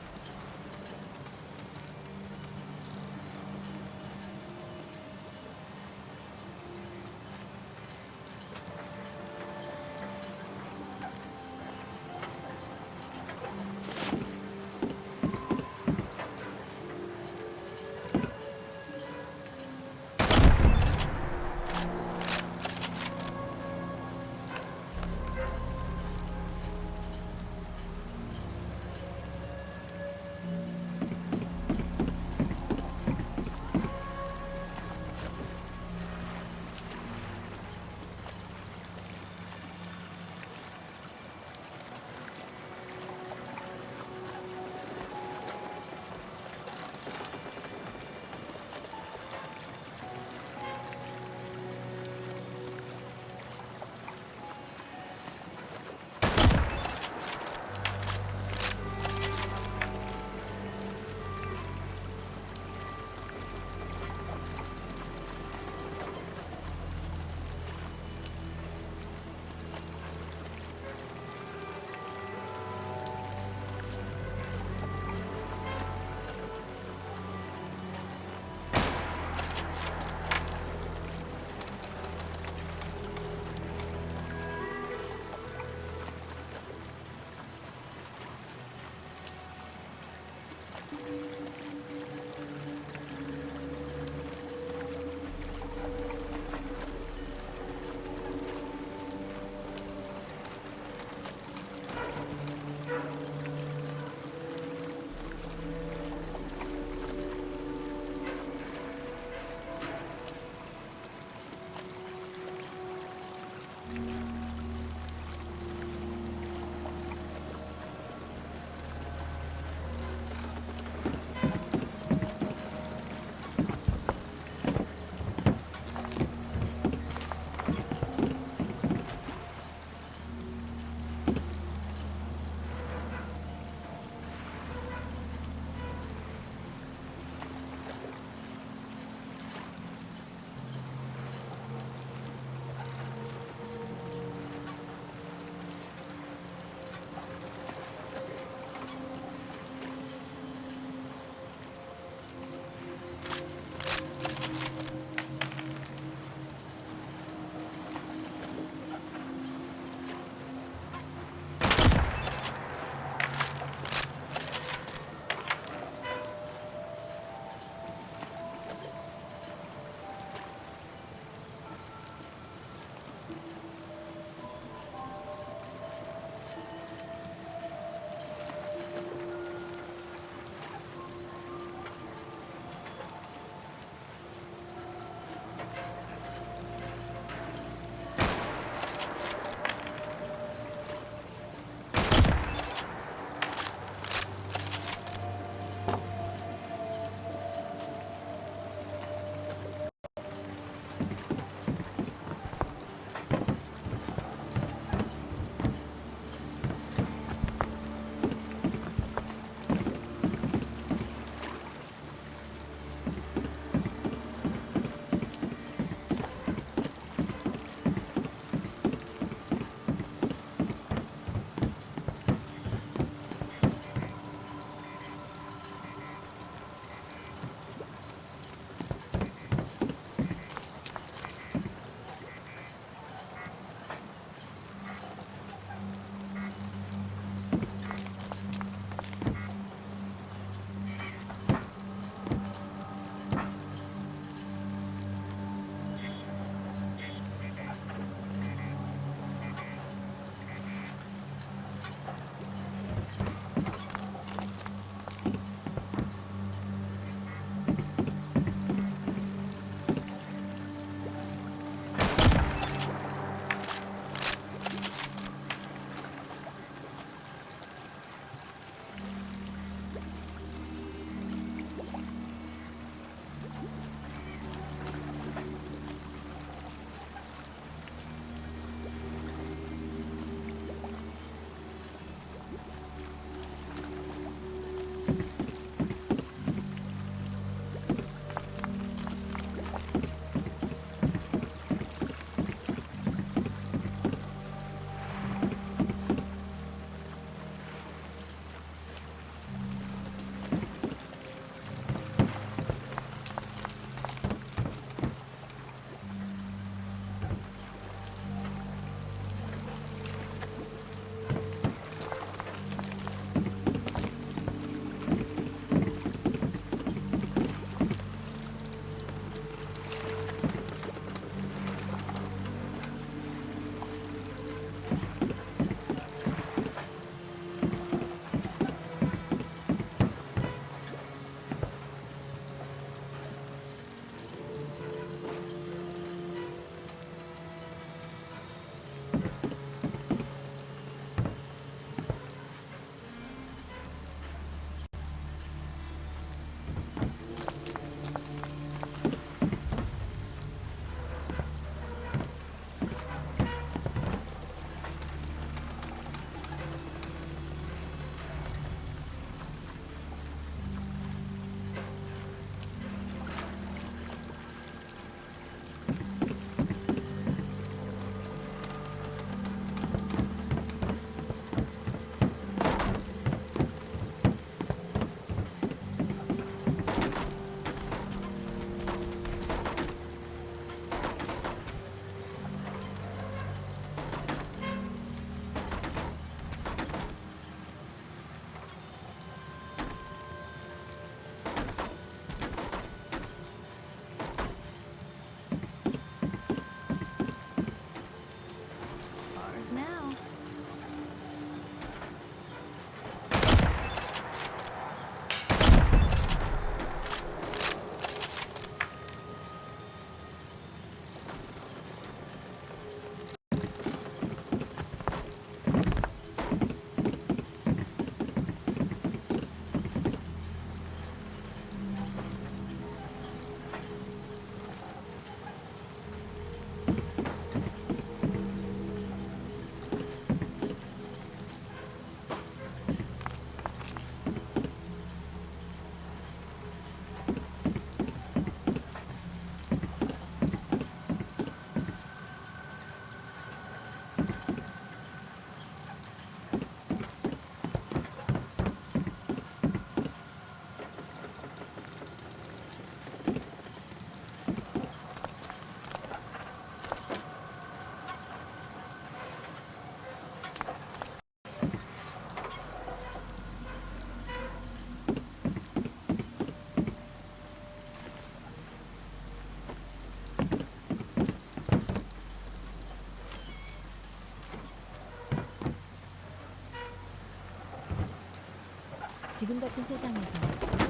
지금 같은 세상에서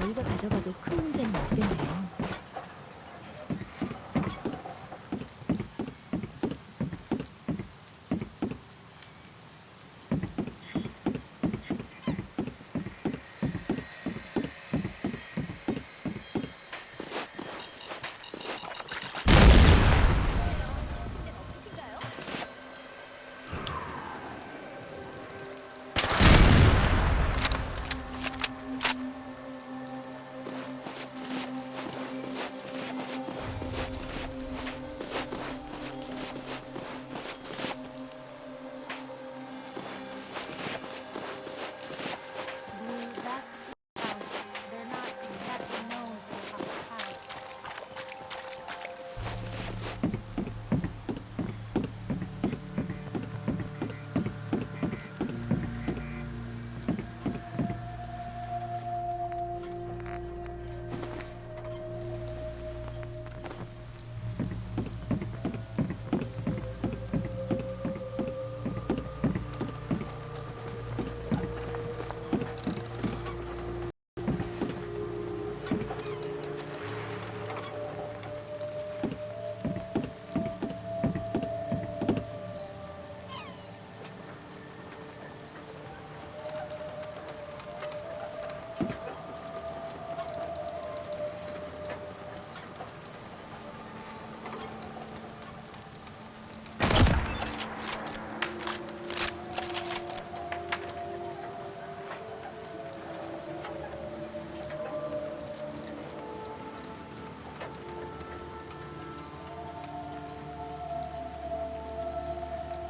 저희가 가져가도 큰 문제는 없겠네요.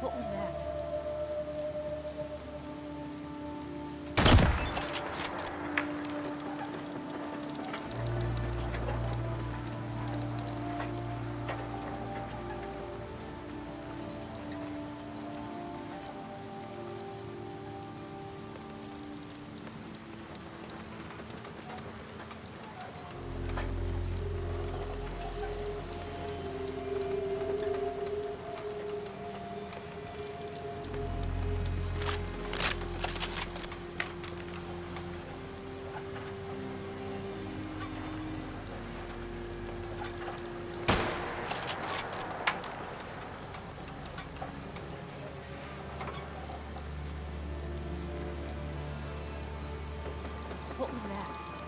What was that? What was that?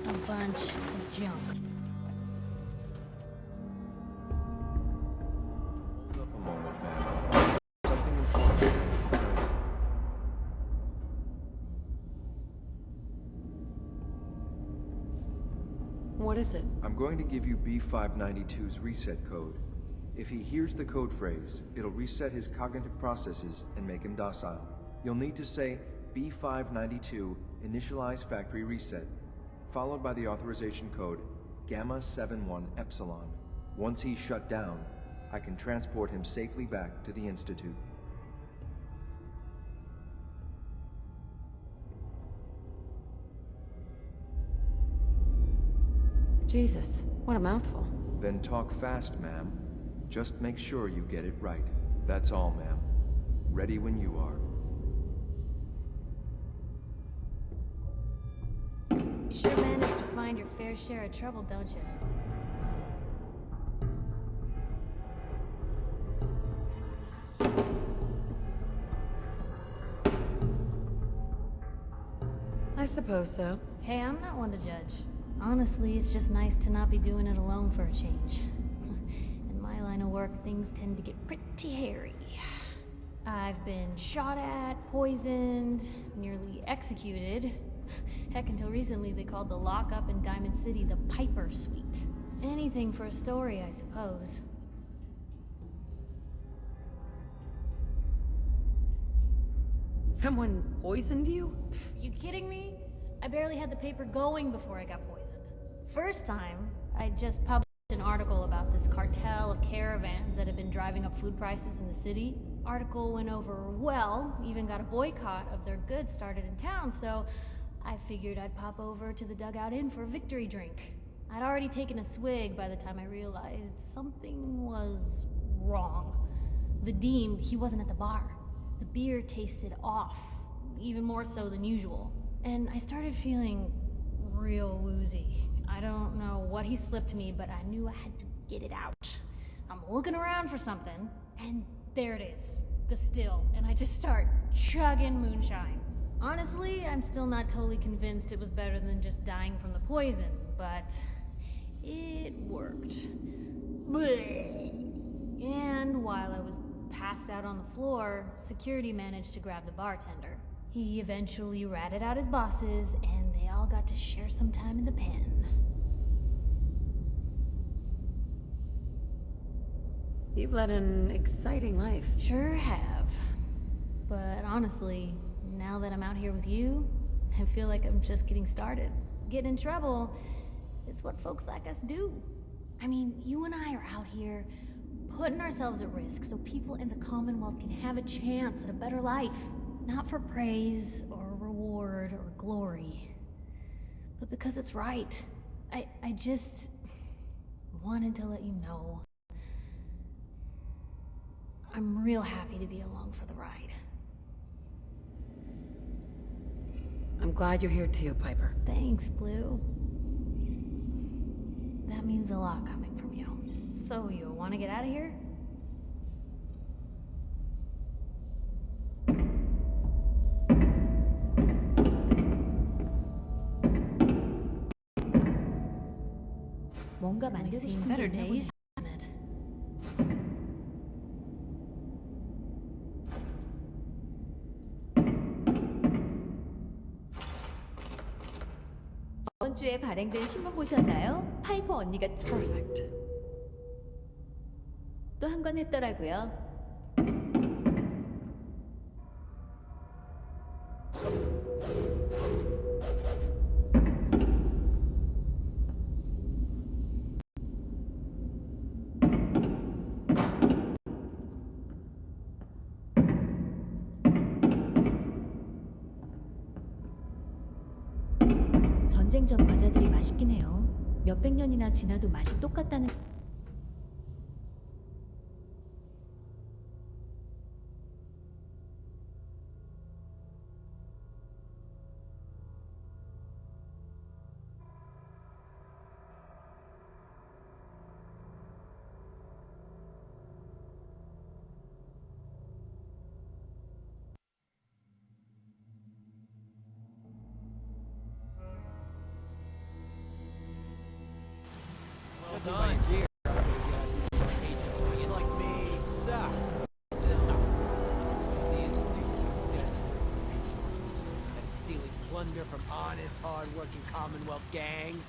A bunch of junk. Hold up a moment, ma'am. Something important I need to tell you. What is it? I'm going to give you B592's reset code. If he hears the code phrase, it'll reset his cognitive processes and make him docile. You'll need to say B592 initialize factory reset, followed by the authorization code Gamma 71 Epsilon. Once he's shut down, I can transport him safely back to the Institute. Jesus, what a mouthful. Then talk fast, ma'am. Just make sure you get it right. That's all, ma'am. Ready when you are. You sure managed to find your fair share of trouble, don't you? I suppose so. Hey, I'm not one to judge. Honestly, it's just nice to not be doing it alone for a change. In my line of work, things tend to get pretty hairy. I've been shot at, poisoned, nearly executed. Heck, until recently they called the lockup in Diamond City the Piper Suite. Anything for a story, I suppose. Someone poisoned you? You kidding me? I barely had the paper going before I got poisoned. First time, I just published an article about this cartel of caravans that had been driving up food prices in the city. Article went over well, even got a boycott of their goods started in town, so I figured I'd pop over to the Dugout Inn for a victory drink. I'd already taken a swig by the time I realized something was wrong. Vadim, he wasn't at the bar. The beer tasted off, even more so than usual. And I started feeling real woozy. I don't know what he slipped me, but I knew I had to get it out. I'm looking around for something, and there it is, the still, and I just start chugging moonshine. Honestly, I'm still not totally convinced it was better than just dying from the poison, but it worked. And while I was passed out on the floor, security managed to grab the bartender. He eventually ratted out his bosses, and they all got to share some time in the pen. You've led an exciting life. Sure have. But honestly, now that I'm out here with you, I feel like I'm just getting started. Getting in trouble, it's what folks like us do. I mean, you and I are out here putting ourselves at risk so people in the Commonwealth can have a chance at a better life. Not for praise or reward or glory, but because it's right. I just wanted to let you know. I'm real happy to be along for the ride. I'm glad you're here too, Piper. Thanks, Blue. That means a lot coming from you. So, you want to get out of here? 뭔가 만들고 싶은 게 있나 보네. 이번 주에 발행된 신문 보셨나요? 파이퍼 언니가 Perfect. 또 한 건 했더라고요. 전쟁 전 과자들이 맛있긴 해요. 몇백 년이나 지나도 맛이 똑같다는. done. Agents like me. Zach. The Institute's so desperate for resources that it's stealing plunder from honest, hard-working Commonwealth gangs.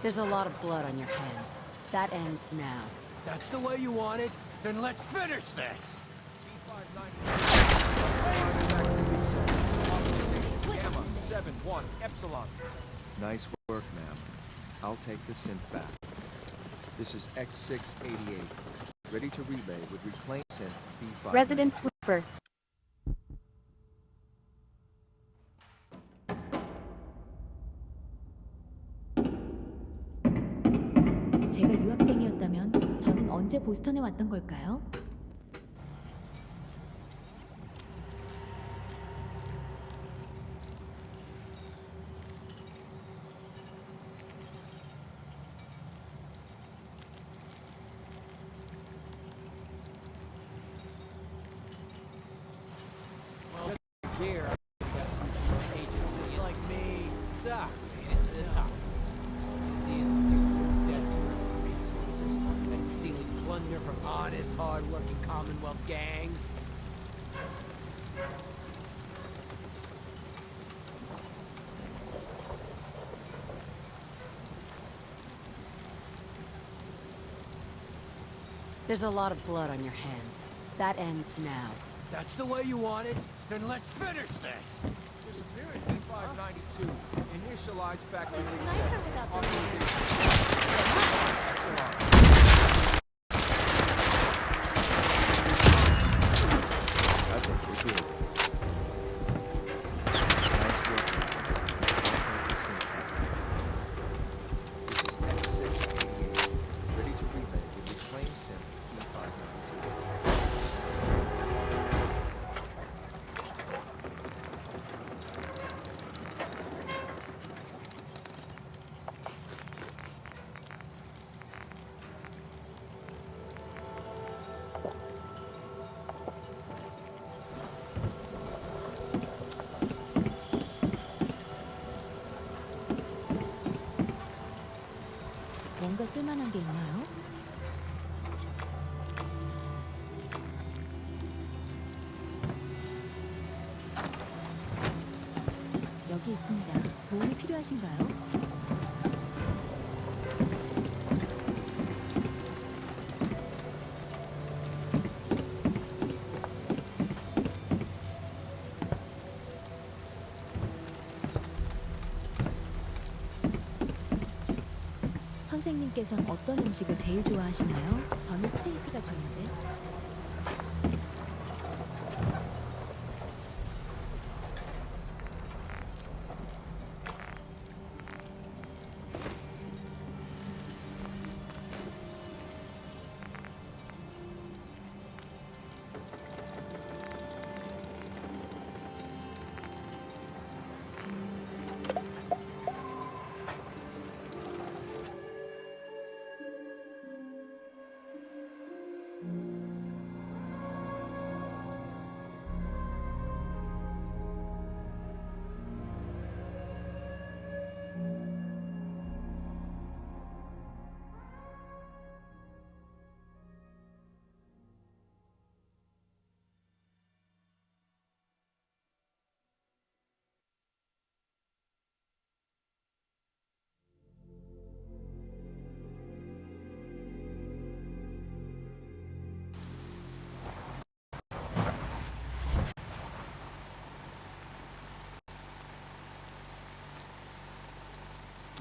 There's a lot of blood on your hands. That ends now. That's the way you want it? Then let's finish this! Gamma 7-1 Epsilon. Nice work, ma'am. I'll take the synth back. This is X688. Ready to relay with reclaimed synth B5. Resident Sleeper. 제가 유학생이었다면 저는 언제 보스턴에 왔던 걸까요? Here, agents like me. Zach. The Institute's so desperate for resources that it's stealing plunder from honest, hard-working Commonwealth gangs. There's a lot of blood on your hands. That ends now. That's the way you want it? Then let's finish this! Disappearance B592. Initialized factory reset. Authorization. Epsilon. I think we're good. Nice work. I'll take the synth back. This is X688. Ready to relay with reclaimed synth B592. 뭔가 쓸만한 게 있나요? 여기 있습니다. 도움이 필요하신가요? 선생님께서는 어떤 음식을 제일 좋아하시나요? 저는 스테이크가 좋은데.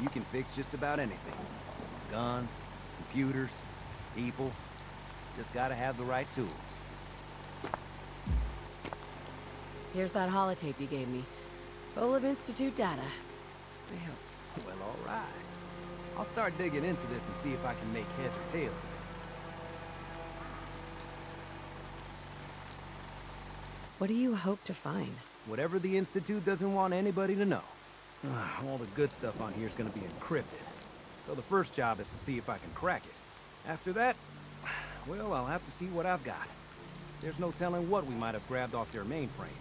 You can fix just about anything. Guns, computers, people. Just gotta have the right tools. Here's that holotape you gave me. Full of Institute data. Well, all right. I'll start digging into this and see if I can make heads or tails of it. What do you hope to find? Whatever the Institute doesn't want anybody to know. All the good stuff on here is gonna be encrypted. So the first job is to see if I can crack it. After that, well, I'll have to see what I've got. There's no telling what we might have grabbed off their mainframe.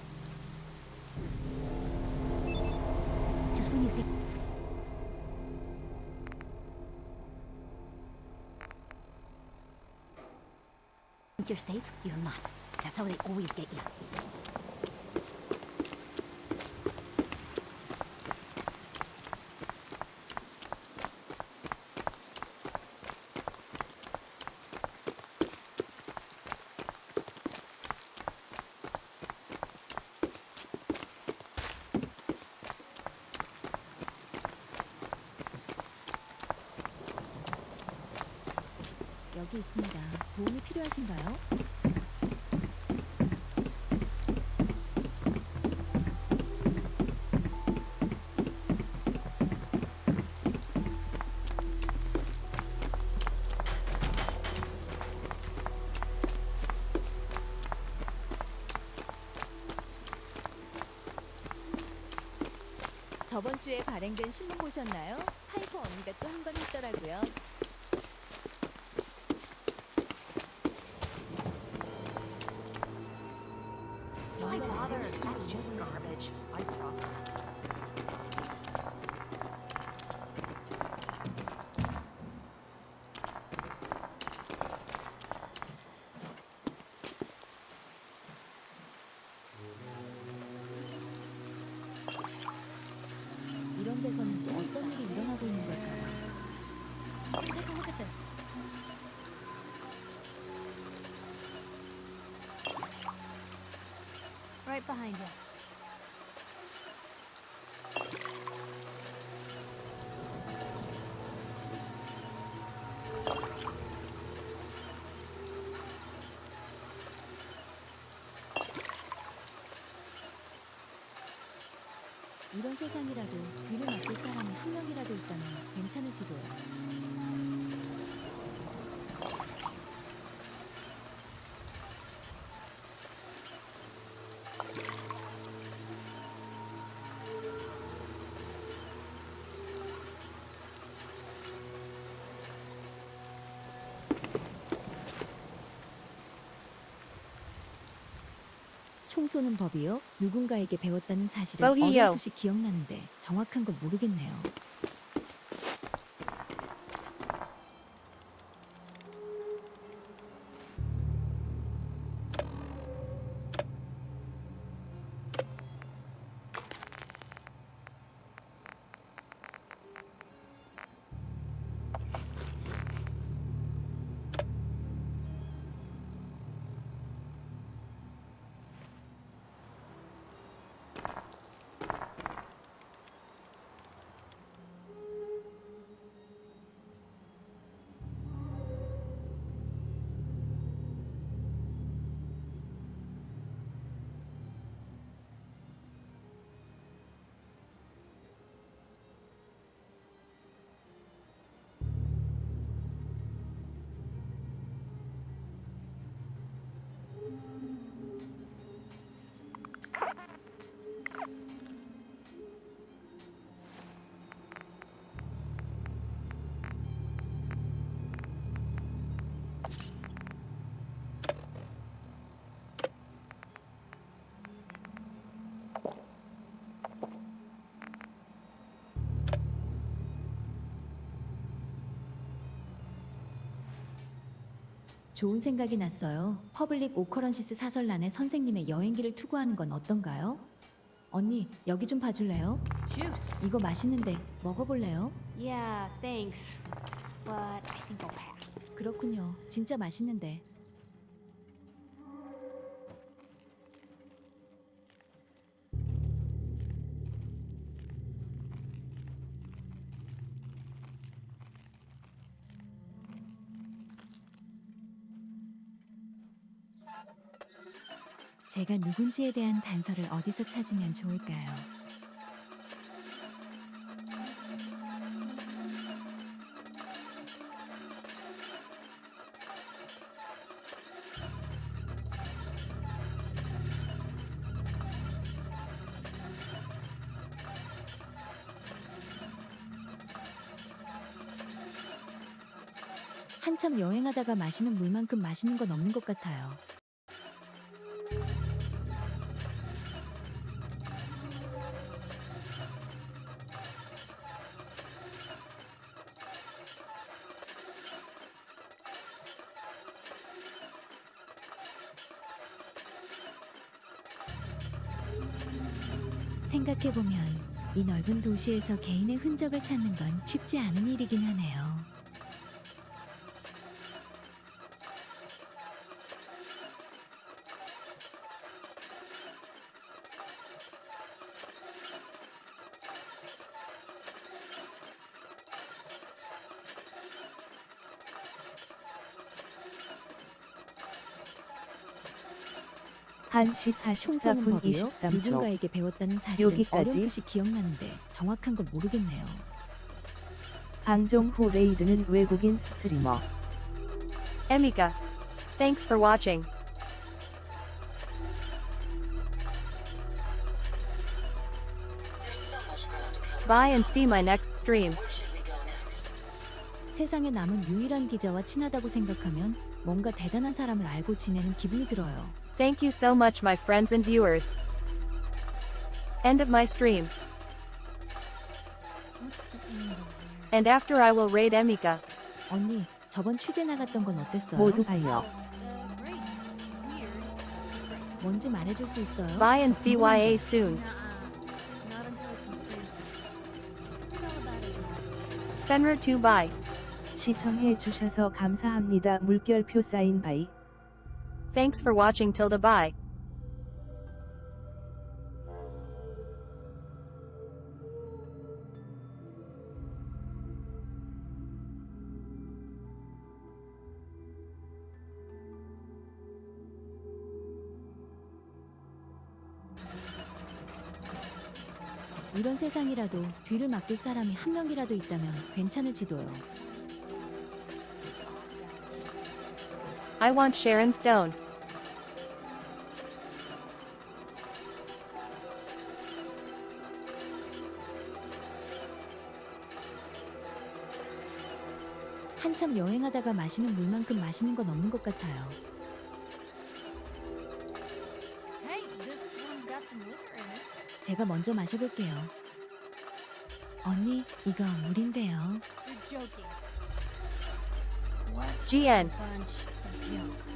Just when you think you're safe, you're not. That's how they always get you. 여기 있습니다. 도움이 필요하신가요? 저번 주에 발행된 신문 보셨나요? 파이퍼 언니가 또 한 건 했더라고요. Why bother? That's just garbage. I toss it. 이런 데서는 또 어떤 일이 일어나고 있는 걸까요? Take a look at this. Right behind you. 이런 세상이라도 뒤를 맡길 사람이 한 명이라도 있다면 괜찮을지도요. 총 쏘는 법이요? 누군가에게 배웠다는 사실은 어렴풋이 기억나는데 정확한 건 모르겠네요. 좋은 생각이 났어요. 퍼블릭 오커런시스 사설란에 선생님의 여행기를 투고하는 건 어떤가요? 언니, 여기 좀 봐줄래요? Shoot. 이거 맛있는데 먹어볼래요? Yeah, thanks. But I think I'll pass. 그렇군요. 진짜 맛있는데. 제가 누군지에 대한 단서를 어디서 찾으면 좋을까요? 한참 여행하다가 마시는 물만큼 맛있는 건 없는 것 같아요. 생각해보면 이 넓은 도시에서 개인의 흔적을 찾는 건 쉽지 않은 일이긴 하네요. (1시 44분 23초) 누군가에게 배웠다는 사실은 여기까지. 어렴풋이 기억나는데 정확한 건 모르겠네요. 방송 후 레이드는 외국인 스트리머 Emika. Thanks for watching. Bye and see my next stream. 세상에 남은 유일한 기자와 친하다고 생각하면 뭔가 대단한 사람을 알고 지내는 기분이 들어요. Thank you so much, my friends and viewers. End of my stream. And after I will raid Emika. 언니, 저번 취재 나갔던 건 어땠어요? 모두 봐요. 뭔지 말해줄 수 있어요? Bye and CYA soon. Fenrir 2 bye. 시청해 주셔서 감사합니다. 물결표 사인 바이. Thanks for watching tilde bye. 이런 세상이라도 뒤를 맡길 사람이 한 명이라도 있다면 괜찮을지도요. I want Sharon Stone. 한참 여행하다가 마시는 물만큼 마시는 건 없는 것 같아요. 제가 먼저 마셔볼게요. 언니, 이거 물인데요. GN. Bunch of junk.